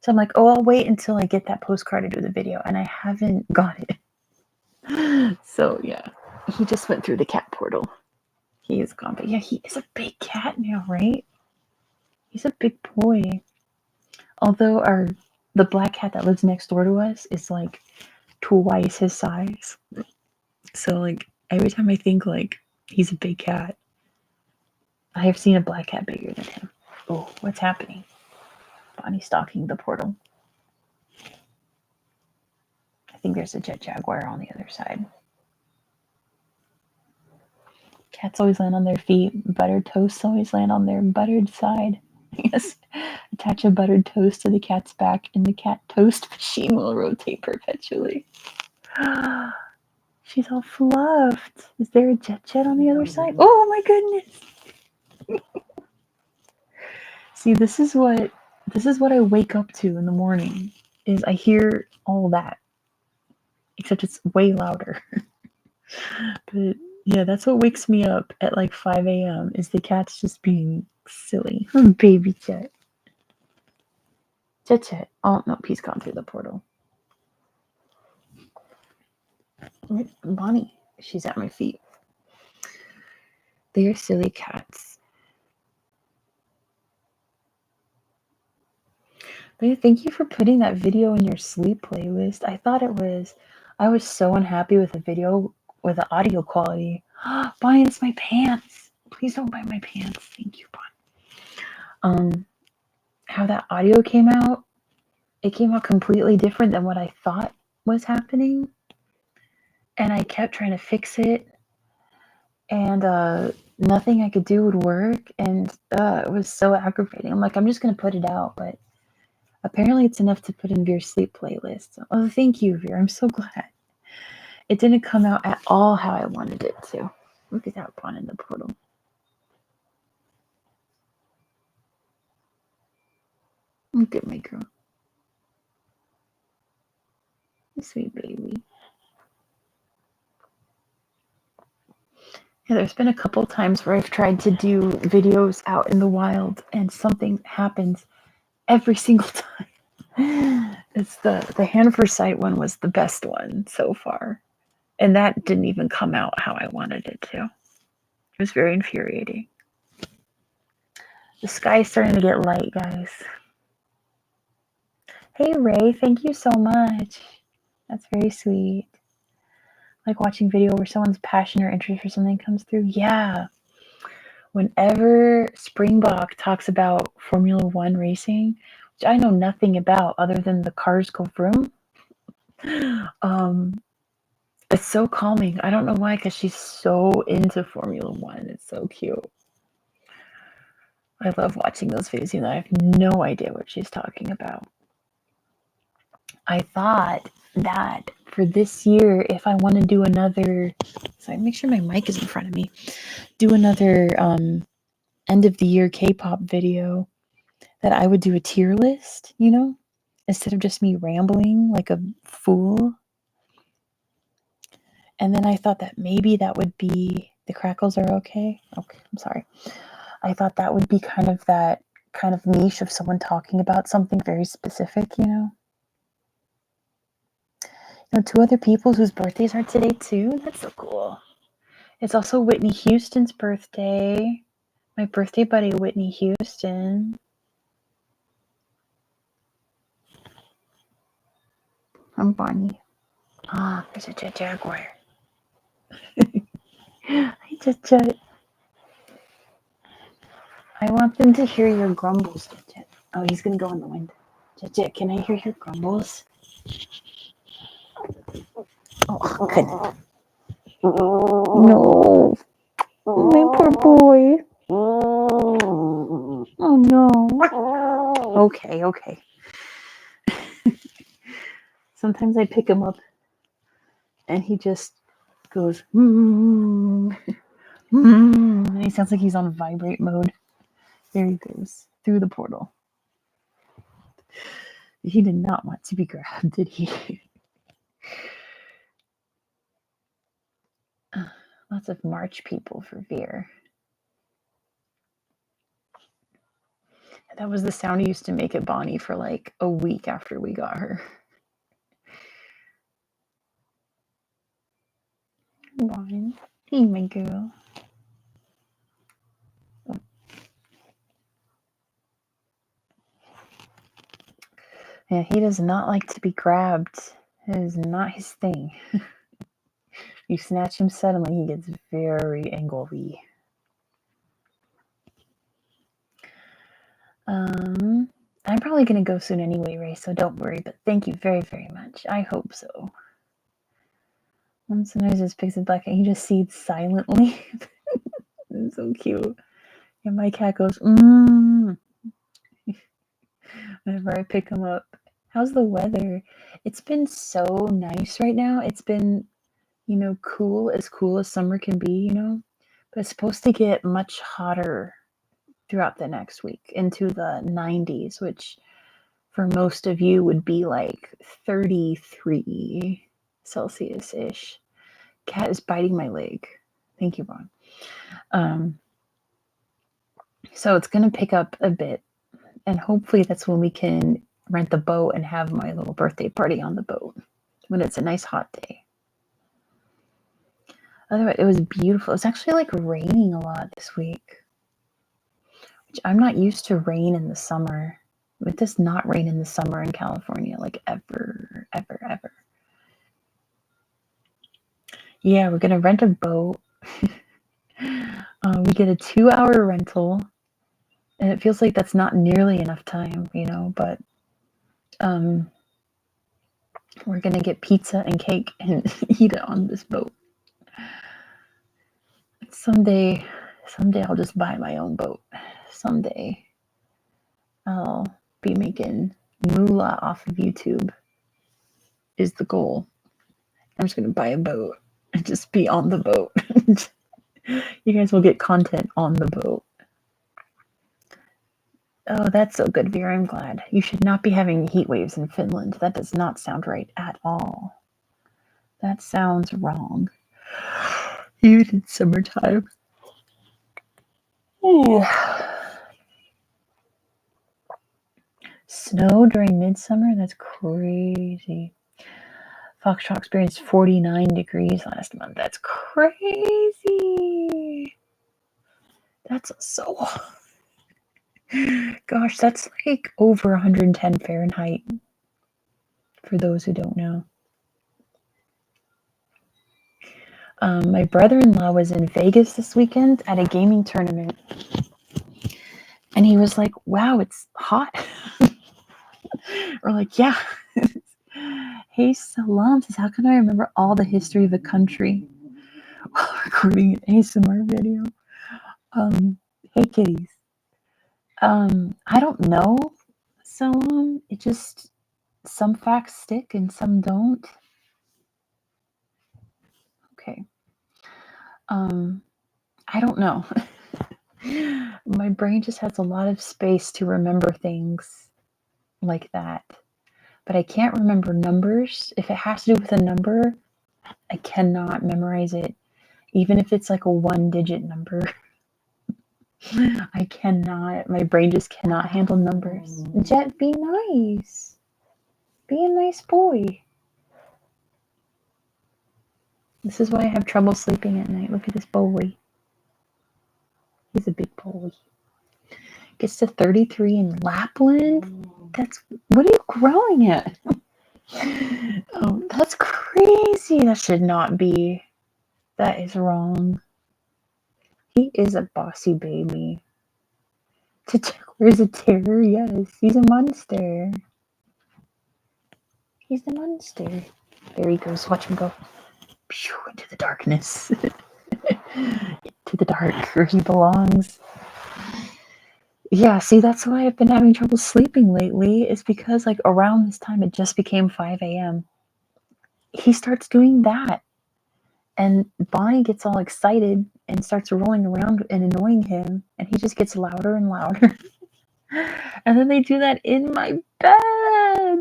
So I'm like, oh, I'll wait until I get that postcard to do the video. And I haven't got it. So yeah, he just went through the cat portal. He is gone. But yeah, he is a big cat now, right? He's a big boy. Although the black cat that lives next door to us is like twice his size. So like every time I think like he's a big cat, I have seen a black cat bigger than him. Oh, what's happening? Bonnie stalking the portal. I think there's a jet jaguar on the other side. Cats always land on their feet. Buttered toasts always land on their buttered side. Yes. Attach a buttered toast to the cat's back and the cat toast machine will rotate perpetually. She's all fluffed. Is there a jet on the other side? Oh my goodness. See, this is what I wake up to in the morning is I hear all that. Except it's way louder. But yeah, that's what wakes me up at like 5 a.m. is the cats just being silly. Baby Jet. Jet. Oh no, he's gone through the portal. Bonnie, she's at my feet. They are silly cats. But thank you for putting that video in your sleep playlist. I was so unhappy with the video, with the audio quality. Bonnie, it's my pants. Please don't buy my pants. Thank you, Bonnie. How that audio came out, it came out completely different than what I thought was happening. And I kept trying to fix it. And nothing I could do would work. And it was so aggravating. I'm like, I'm just going to put it out. But apparently it's enough to put in Veer's sleep playlist. Oh, thank you, Veer. I'm so glad. It didn't come out at all how I wanted it to. Look at that pawn in the portal. Look at my girl. Sweet baby. Yeah, there's been a couple times where I've tried to do videos out in the wild and something happens every single time. It's the hand for sight one was the best one so far. And that didn't even come out how I wanted it to. It was very infuriating. The sky's starting to get light, guys. Hey, Ray, thank you so much. That's very sweet. Like watching video where someone's passion or interest for something comes through. Yeah. Whenever Springbok talks about Formula One racing, which I know nothing about other than the cars go vroom, it's so calming. I don't know why, because she's so into Formula One. It's so cute. I love watching those videos, even though I have no idea what she's talking about. I thought that for this year, if I want to do another, so make sure my mic is in front of me, do another end of the year K-pop video, that I would do a tier list, you know, instead of just me rambling like a fool. And then I thought that maybe that would be, the crackles are okay. Okay, I'm sorry. I thought that would be kind of that kind of niche of someone talking about something very specific, you know. You know, two other people whose birthdays are today too. That's so cool. It's also Whitney Houston's birthday. My birthday buddy, Whitney Houston. I'm Bonnie. Ah, there's a jet jaguar. Hi, Jet. I want them to hear your grumbles, Jet. Oh, he's gonna go in the window. Jet, can I hear your grumbles? Oh, good. No. My poor boy. Oh, no. Okay. Sometimes I pick him up and he just goes, and he sounds like he's on vibrate mode. There he goes, through the portal. He did not want to be grabbed, did he? Lots of March people for Veer. That was the sound he used to make at Bonnie for like a week after we got her. Bonnie. Hey, my girl. Yeah, he does not like to be grabbed. It is not his thing. You snatch him suddenly, he gets very angry. I'm probably going to go soon anyway, Ray, so don't worry, but thank you very, very much. I hope so. Sometimes just picks it back and he just seeds silently. It's so cute. And my cat goes, whenever I pick him up. How's the weather? It's been so nice right now. It's been cool as summer can be, but it's supposed to get much hotter throughout the next week into the 90s, which for most of you would be like 33 Celsius-ish. Cat is biting my leg. Thank you, Ron. So it's going to pick up a bit, and hopefully that's when we can rent the boat and have my little birthday party on the boat when it's a nice hot day. Otherwise, it was beautiful. It was actually like raining a lot this week, which I'm not used to rain in the summer. It does not rain in the summer in California, like ever, ever, ever. Yeah, we're going to rent a boat. We get a 2-hour rental, and it feels like that's not nearly enough time, but we're going to get pizza and cake and eat it on this boat. Someday I'll just buy my own boat. Someday I'll be making moolah off of YouTube is the goal. I'm just going to buy a boat and just be on the boat. You guys will get content on the boat. Oh, that's so good, Vera. I'm glad. You should not be having heat waves in Finland. That does not sound right at all. That sounds wrong. Even in summertime. Ooh. Snow during midsummer? That's crazy. Foxtrot experienced 49 degrees last month. That's crazy. That's so... Gosh, that's like over 110 Fahrenheit, for those who don't know. My brother-in-law was in Vegas this weekend at a gaming tournament, and he was like, wow, it's hot. We're like, yeah. Hey, Salam says, how can I remember all the history of the country while recording an ASMR video? Hey, kitties. I don't know, Salam. It just, some facts stick and some don't. Okay. I don't know. My brain just has a lot of space to remember things like that. But I can't remember numbers. If it has to do with a number, I cannot memorize it. Even if it's like a 1-digit number. I cannot. My brain just cannot handle numbers. Jet, be nice. Be a nice boy. This is why I have trouble sleeping at night. Look at this boy. He's a big boy. Gets to 33 in Lapland? That's... What are you growing at? Oh, that's crazy. That should not be. That is wrong. He is a bossy baby. Where's a terror? Yes, he's a monster. He's the monster. There he goes. Watch him go. Pew, into the darkness. To the dark where he belongs. Yeah, see, that's why I've been having trouble sleeping lately. Is because like around this time it just became 5 a.m. He starts doing that. And Bonnie gets all excited and starts rolling around and annoying him. And he just gets louder and louder. And then they do that in my bed.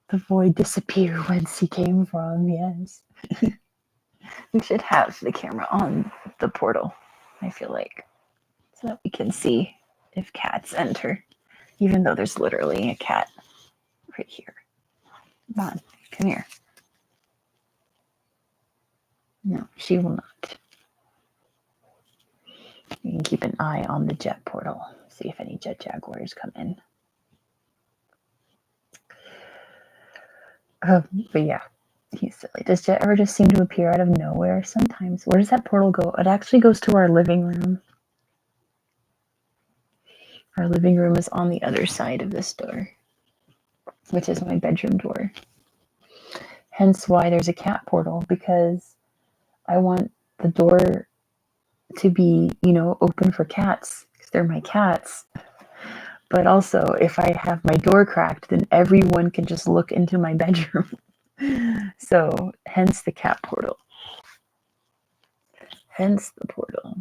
The void disappear whence he came from, yes. We should have the camera on the portal, I feel like. So that we can see if cats enter. Even though there's literally a cat right here. Come on, come here. No, she will not. You can keep an eye on the jet portal. See if any jet jaguars come in. But yeah, he's silly. Does Jet ever just seem to appear out of nowhere? Sometimes. Where does that portal go? It actually goes to our living room. Our living room is on the other side of this door, which is my bedroom door. Hence why there's a cat portal, because I want the door to be, open for cats, because they're my cats. But also, if I have my door cracked, then everyone can just look into my bedroom. So, hence the cat portal. Hence the portal.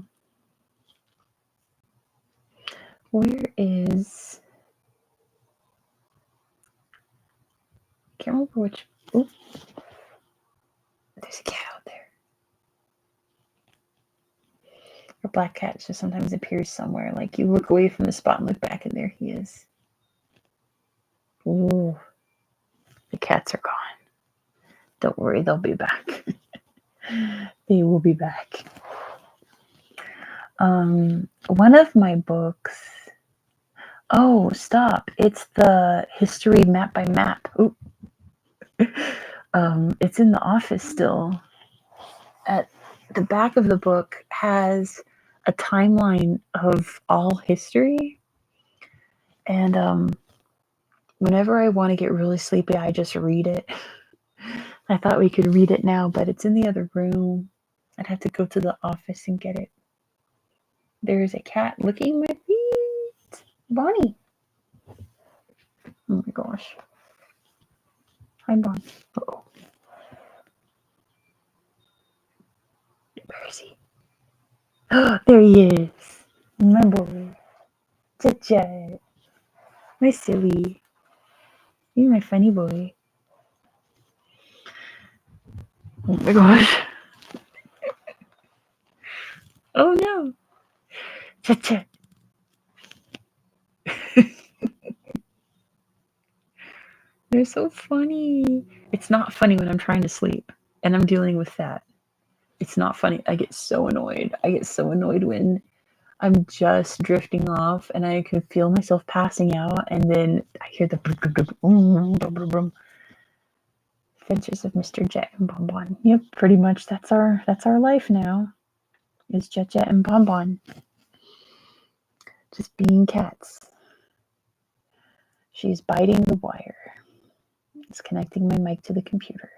Where is... I can't remember which... Ooh. There's a cat out there. A black cat just sometimes appears somewhere. Like, you look away from the spot and look back, and there he is. Ooh. The cats are gone. Don't worry, they'll be back. They will be back. One of my books... Oh, stop. It's the history map by map. Ooh. It's in the office still. At the back of the book has a timeline of all history. And whenever I want to get really sleepy, I just read it. I thought we could read it now, but it's in the other room. I'd have to go to the office and get it. There's a cat licking my feet. Bonnie. Oh my gosh. Hi, Bonnie. Uh-oh. Where is he? Oh, there he is. My boy. Jet. My silly. You're my funny boy. Oh my gosh. Oh no. Jet. They're so funny. It's not funny when I'm trying to sleep and I'm dealing with that. It's not funny. I get so annoyed. I get so annoyed when I'm just drifting off and I can feel myself passing out, and then I hear the Adventures of Mr. Jet and Bonbon. Yep, pretty much that's our life now. Is Jet and Bonbon. Just being cats. She's biting the wire. It's connecting my mic to the computer.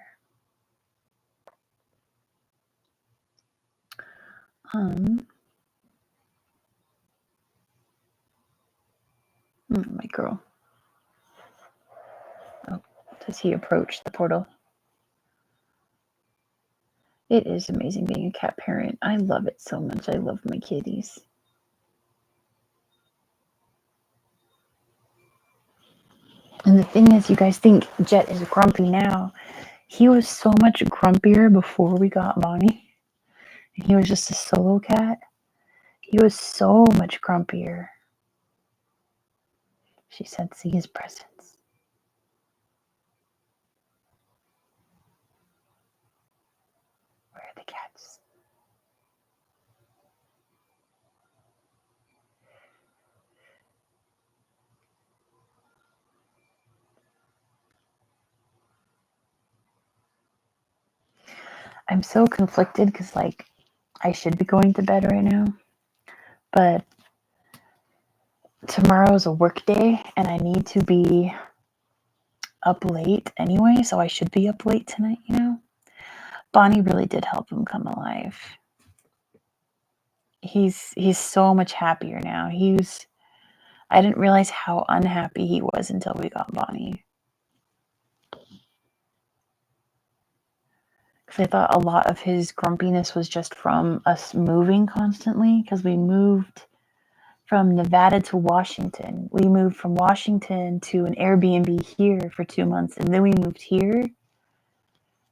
My girl. Oh, does he approach the portal? It is amazing being a cat parent. I love it so much. I love my kitties. And the thing is, you guys think Jet is grumpy now. He was so much grumpier before we got Bonnie. And he was just a solo cat. He was so much grumpier. She sensing his presence. Where are the cats? I'm so conflicted because, like, I should be going to bed right now. But tomorrow's a work day and I need to be up late anyway, so I should be up late tonight, you know? Bonnie really did help him come alive. He's so much happier now. I didn't realize how unhappy he was until we got Bonnie. Because I thought a lot of his grumpiness was just from us moving constantly, because we moved from Nevada to Washington. We moved from Washington to an Airbnb here for 2 months, and then we moved here.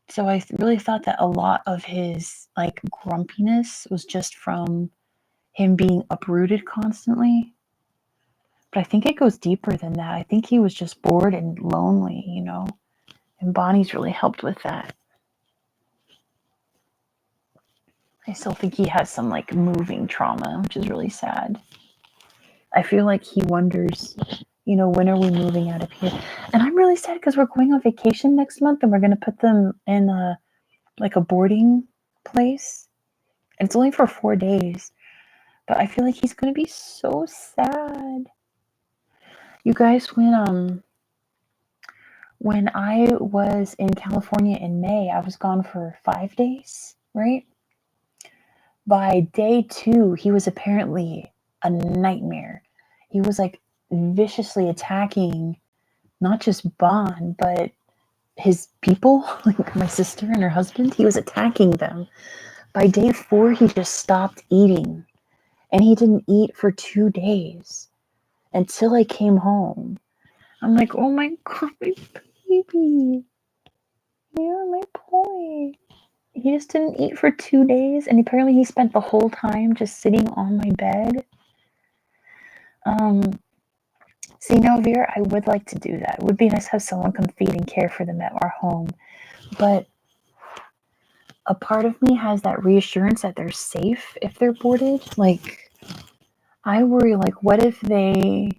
So I really thought that a lot of his, like, grumpiness was just from him being uprooted constantly. But I think it goes deeper than that. I think he was just bored and lonely, you know? And Bonnie's really helped with that. I still think he has some, like, moving trauma, which is really sad. I feel like he wonders, you know, when are we moving out of here? And I'm really sad because we're going on vacation next month and we're going to put them in a boarding place. And it's only for 4 days. But I feel like he's going to be so sad. You guys, when I was in California in May, I was gone for 5 days, right? By day 2, he was apparently a nightmare. He was, like, viciously attacking not just Bon, but his people, like my sister and her husband, he was attacking them. By day 4, he just stopped eating. And he didn't eat for 2 days until I came home. I'm like, oh my God, my baby. Yeah, my boy. He just didn't eat for 2 days, and apparently he spent the whole time just sitting on my bed. See, now, Vera, I would like to do that. It would be nice to have someone come feed and care for them at our home. But a part of me has that reassurance that they're safe if they're boarded. Like, I worry, like, what if they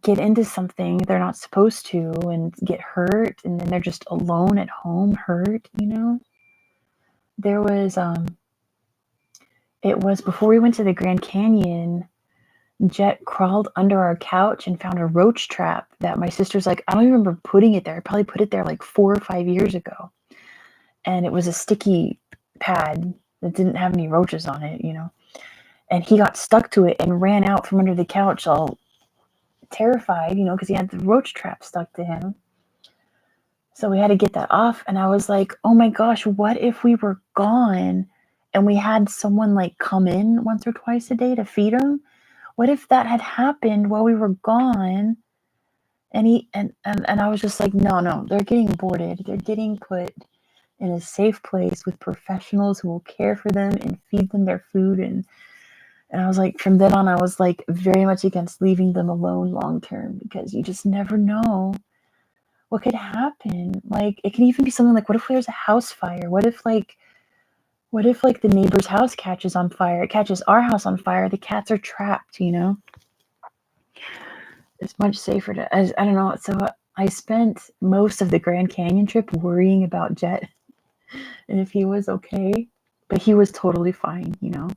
get into something they're not supposed to and get hurt, and then they're just alone at home, hurt, you know? There was, it was before we went to the Grand Canyon, Jet crawled under our couch and found a roach trap that my sister's like, I don't even remember putting it there. I probably put it there like 4 or 5 years ago. And it was a sticky pad that didn't have any roaches on it, you know? And he got stuck to it and ran out from under the couch all terrified, you know, because he had the roach trap stuck to him. So we had to get that off. And I was like, oh my gosh, what if we were gone and we had someone like come in once or twice a day to feed him? What if that had happened while we were gone? And I was just like, no, they're getting boarded. They're getting put in a safe place with professionals who will care for them and feed them their food. And I was like, from then on, I was like very much against leaving them alone long term, because you just never know what could happen. Like, it can even be something like, what if there's a house fire? What if the neighbor's house catches on fire? It catches our house on fire. The cats are trapped, you know? It's much safer to, I don't know. So I spent most of the Grand Canyon trip worrying about Jet and if he was okay, but he was totally fine, you know?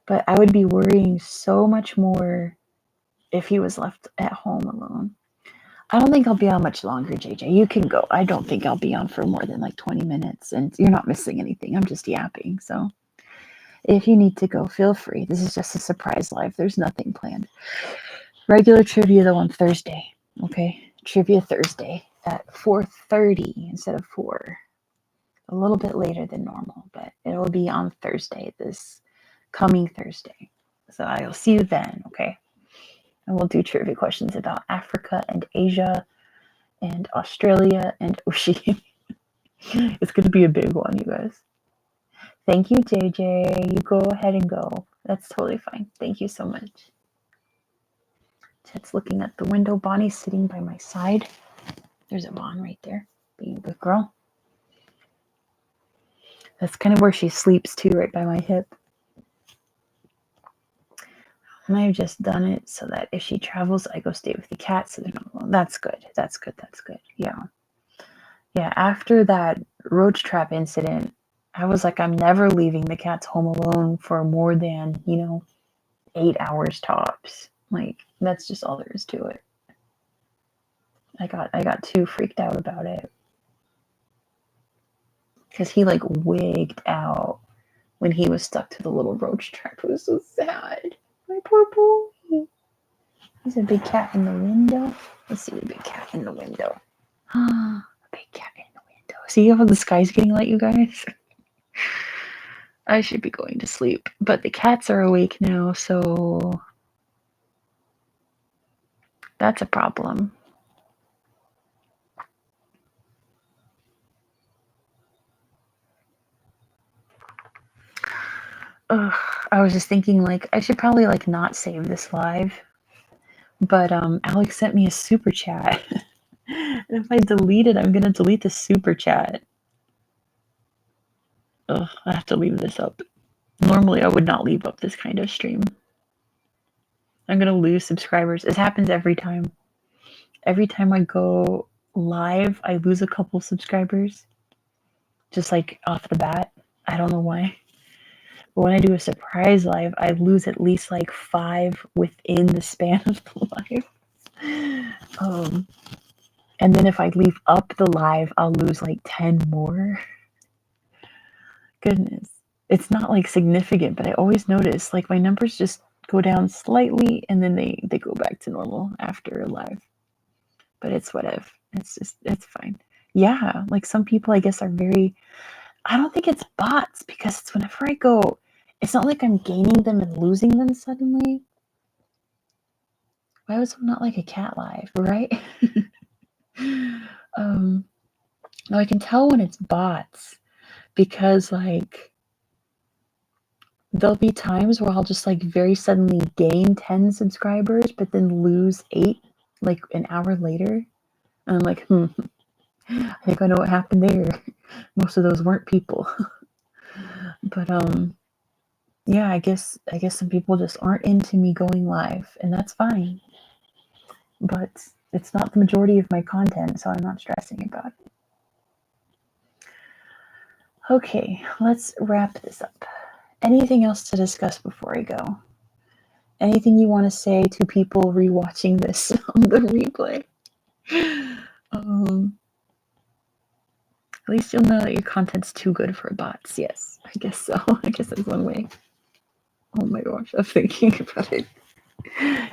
But I would be worrying so much more if he was left at home alone. I don't think I'll be on much longer, JJ. You can go. I don't think I'll be on for more than like 20 minutes, and you're not missing anything. I'm just yapping. So if you need to go, feel free. This is just a surprise live. There's nothing planned. Regular trivia, though, on Thursday. Okay? Trivia Thursday at 4:30 instead of 4. A little bit later than normal, but it'll be on Thursday, this coming Thursday. So I'll see you then, okay? And we'll do trivia questions about Africa and Asia and Australia and Oceania. It's going to be a big one, you guys. Thank you, JJ. You go ahead and go. That's totally fine. Thank you so much. Chet's looking at the window. Bonnie's sitting by my side. There's a Bon right there, being a good girl. That's kind of where she sleeps too, right by my hip. And I've just done it so that if she travels, I go stay with the cat. So they're not alone. That's good. That's good. That's good. Yeah. Yeah. After that roach trap incident, I was like, I'm never leaving the cats home alone for more than, 8 hours tops. Like, that's just all there is to it. I got too freaked out about it. Because he like wigged out when he was stuck to the little roach trap. It was so sad. My poor boy. There's a big cat in the window. Let's see the big cat in the window. A big cat in the window. See how the sky's getting light, you guys? I should be going to sleep. But the cats are awake now, so that's a problem. Ugh, I was just thinking, like, I should probably, like, not save this live. But Alex sent me a super chat. And if I delete it, I'm going to delete the super chat. Ugh, I have to leave this up. Normally, I would not leave up this kind of stream. I'm going to lose subscribers. It happens every time. Every time I go live, I lose a couple subscribers. Just like off the bat. I don't know why. But when I do a surprise live, I lose at least like 5 within the span of the live. And then if I leave up the live, I'll lose like 10 more. Goodness. It's not like significant, but I always notice like my numbers just go down slightly and then they go back to normal after a live. But it's whatever. it's fine. Yeah, like some people I guess are very, I don't think it's bots because it's whenever I go, it's not like I'm gaining them and losing them suddenly. Why was I'm not like a cat live, right? No, I can tell when it's bots because like there'll be times where I'll just like very suddenly gain 10 subscribers, but then lose 8 like an hour later. And I'm like, I think I know what happened there. Most of those weren't people. But yeah, I guess some people just aren't into me going live, and that's fine. But it's not the majority of my content, so I'm not stressing about it. Okay, let's wrap this up. Anything else to discuss before I go? Anything you want to say to people rewatching this on the replay? At least you'll know that your content's too good for bots. Yes, I guess so. I guess that's one way. Oh my gosh, I'm thinking about it.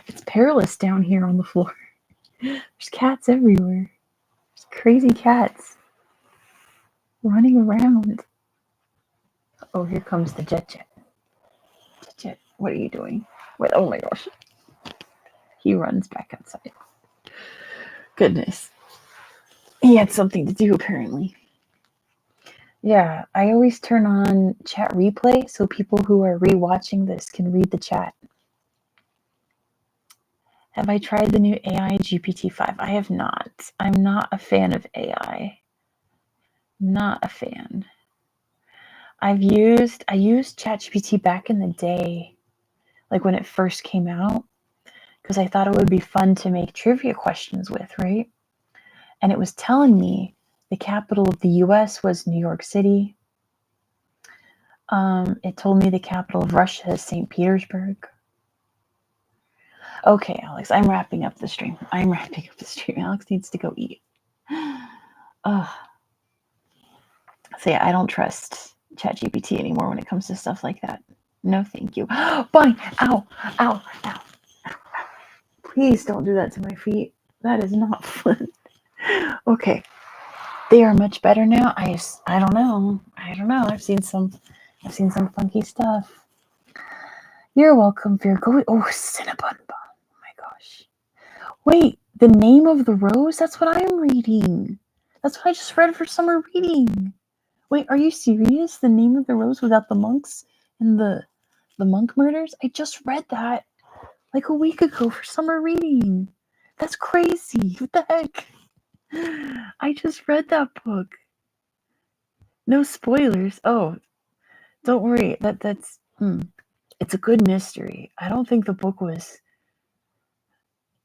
It's perilous down here on the floor. There's cats everywhere. There's crazy cats running around. Oh, here comes the jet. Jet, what are you doing? Wait, oh my gosh. He runs back outside. Goodness. He had something to do, apparently. Yeah, I always turn on chat replay so people who are rewatching this can read the chat. Have I tried the new AI GPT-5? I have not. I'm not a fan of AI. Not a fan. I used ChatGPT back in the day, like when it first came out, because I thought it would be fun to make trivia questions with, right? And it was telling me the capital of the US was New York City. It told me the capital of Russia is St. Petersburg. Okay, Alex, I'm wrapping up the stream. Alex needs to go eat. So yeah, I don't trust ChatGPT anymore when it comes to stuff like that. No, thank you. Bunny! Ow! Ow! Ow! Ow! Please don't do that to my feet. That is not fun. Okay. They are much better now. I don't know. I've seen some funky stuff. You're welcome, Virgo. Oh, Cinnabon Bomb. Oh my gosh. Wait, the name of the rose? That's what I'm reading. That's what I just read for summer reading. Wait, are you serious? The name of the rose without the monks and the monk murders? I just read that like a week ago for summer reading. That's crazy. What the heck? I just read that book. No spoilers. Oh, don't worry. That's it's a good mystery. I don't think the book was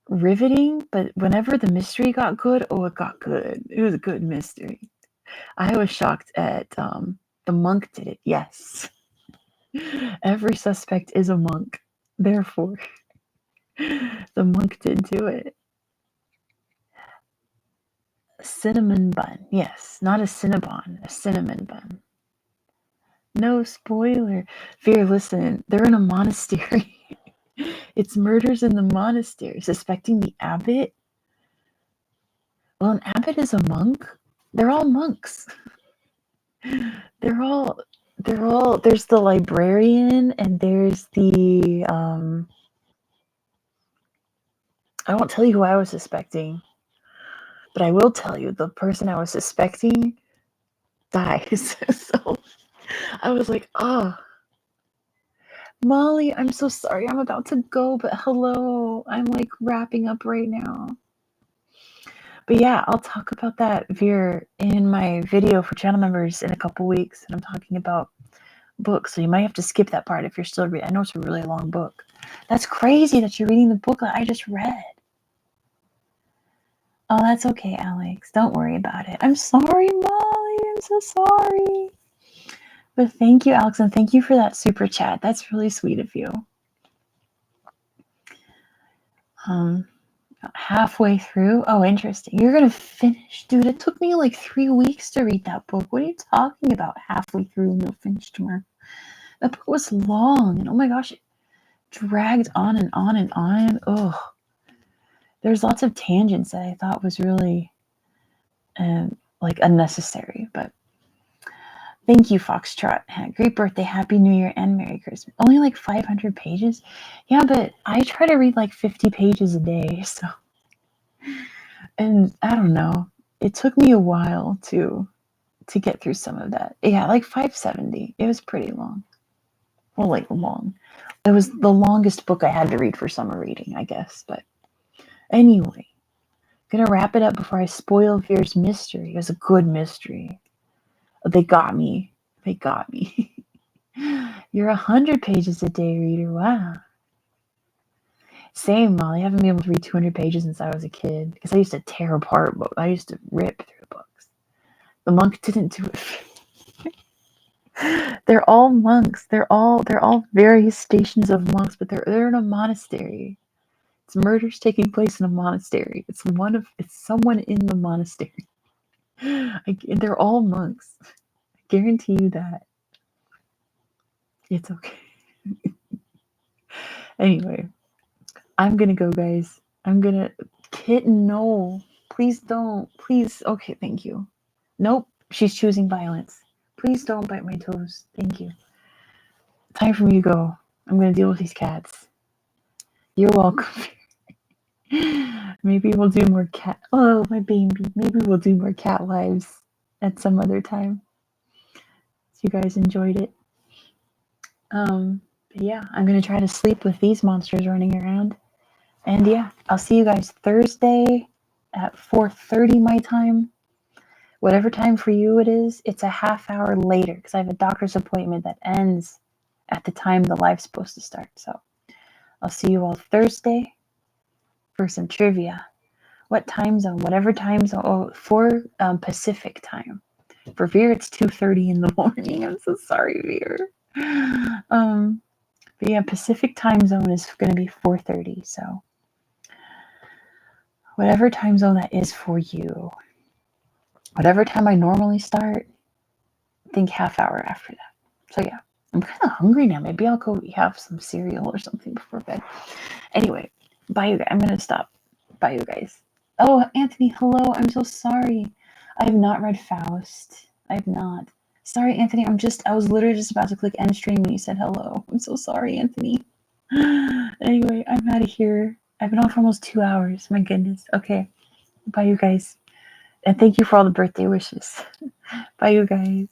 riveting, but whenever the mystery got good, oh, it got good. It was a good mystery. I was shocked at the monk did it. Yes. Every suspect is a monk. Therefore, the monk did do it. Cinnamon bun. Yes, not a Cinnabon, a cinnamon bun. No spoiler. Fear, listen, they're in a monastery. It's murders in the monastery. Suspecting the abbot? Well, an abbot is a monk. They're all monks. They're all, there's the librarian and there's the, I won't tell you who I was suspecting, but I will tell you the person I was suspecting dies. So I was like, oh, Molly, I'm so sorry. I'm about to go, but hello. I'm like wrapping up right now. But yeah, I'll talk about that, Veer, in my video for channel members in a couple weeks. And I'm talking about books, so you might have to skip that part if you're still reading. I know it's a really long book. That's crazy that you're reading the book that I just read. Oh, that's okay, Alex. Don't worry about it. I'm sorry, Molly. I'm so sorry. But thank you, Alex, and thank you for that super chat. That's really sweet of you. Halfway through. Oh, interesting. You're gonna finish, dude. It took me like 3 weeks to read that book. What are you talking about? Halfway through and you'll finish tomorrow. That book was long, and oh my gosh, it dragged on and on and on. Oh, there's lots of tangents that I thought was really and like unnecessary. But thank you, Foxtrot. Great birthday, Happy New Year, and Merry Christmas. Only like 500 pages? Yeah, but I try to read like 50 pages a day, so. And I don't know. It took me a while to get through some of that. Yeah, like 570. It was pretty long. Well, like long. It was the longest book I had to read for summer reading, I guess. But anyway, gonna wrap it up before I spoil Veer's mystery. It was a good mystery. They got me. They got me. You're 100 pages a day reader. Wow. Same, Molly. I haven't been able to read 200 pages since I was a kid because I used to tear apart books. I used to rip through books. The monk didn't do it. They're all monks. They're all various stations of monks, but they're in a monastery. It's murders taking place in a monastery. It's someone in the monastery. They're all monks. I guarantee you that. It's okay. Anyway, I'm gonna go, guys. Kitten, no. Please don't. Please. Okay, thank you. Nope. She's choosing violence. Please don't bite my toes. Thank you. Time for me to go. I'm gonna deal with these cats. You're welcome. Maybe we'll do more cat. Oh, my baby. Maybe we'll do more cat lives at some other time. So you guys enjoyed it. But yeah, I'm gonna try to sleep with these monsters running around. And yeah, I'll see you guys Thursday at 4:30 my time. Whatever time for you it is, it's a half hour later because I have a doctor's appointment that ends at the time the live's supposed to start. So I'll see you all Thursday for some trivia. What time zone? Whatever time zone. Oh, for Pacific time. For Veer, it's 2:30 in the morning. I'm so sorry, Veer. But yeah, Pacific time zone is going to be 4:30. So whatever time zone that is for you. Whatever time I normally start, think half hour after that. So yeah, I'm kind of hungry now. Maybe I'll go have some cereal or something before bed. Anyway, bye you guys. I'm going to stop. Bye you guys. Oh, Anthony, hello. I'm so sorry. I have not read Faust. I have not. Sorry, Anthony. I was literally just about to click end stream when you said hello. I'm so sorry, Anthony. Anyway, I'm out of here. I've been on for almost 2 hours. My goodness. Okay. Bye, you guys. And thank you for all the birthday wishes. Bye, you guys.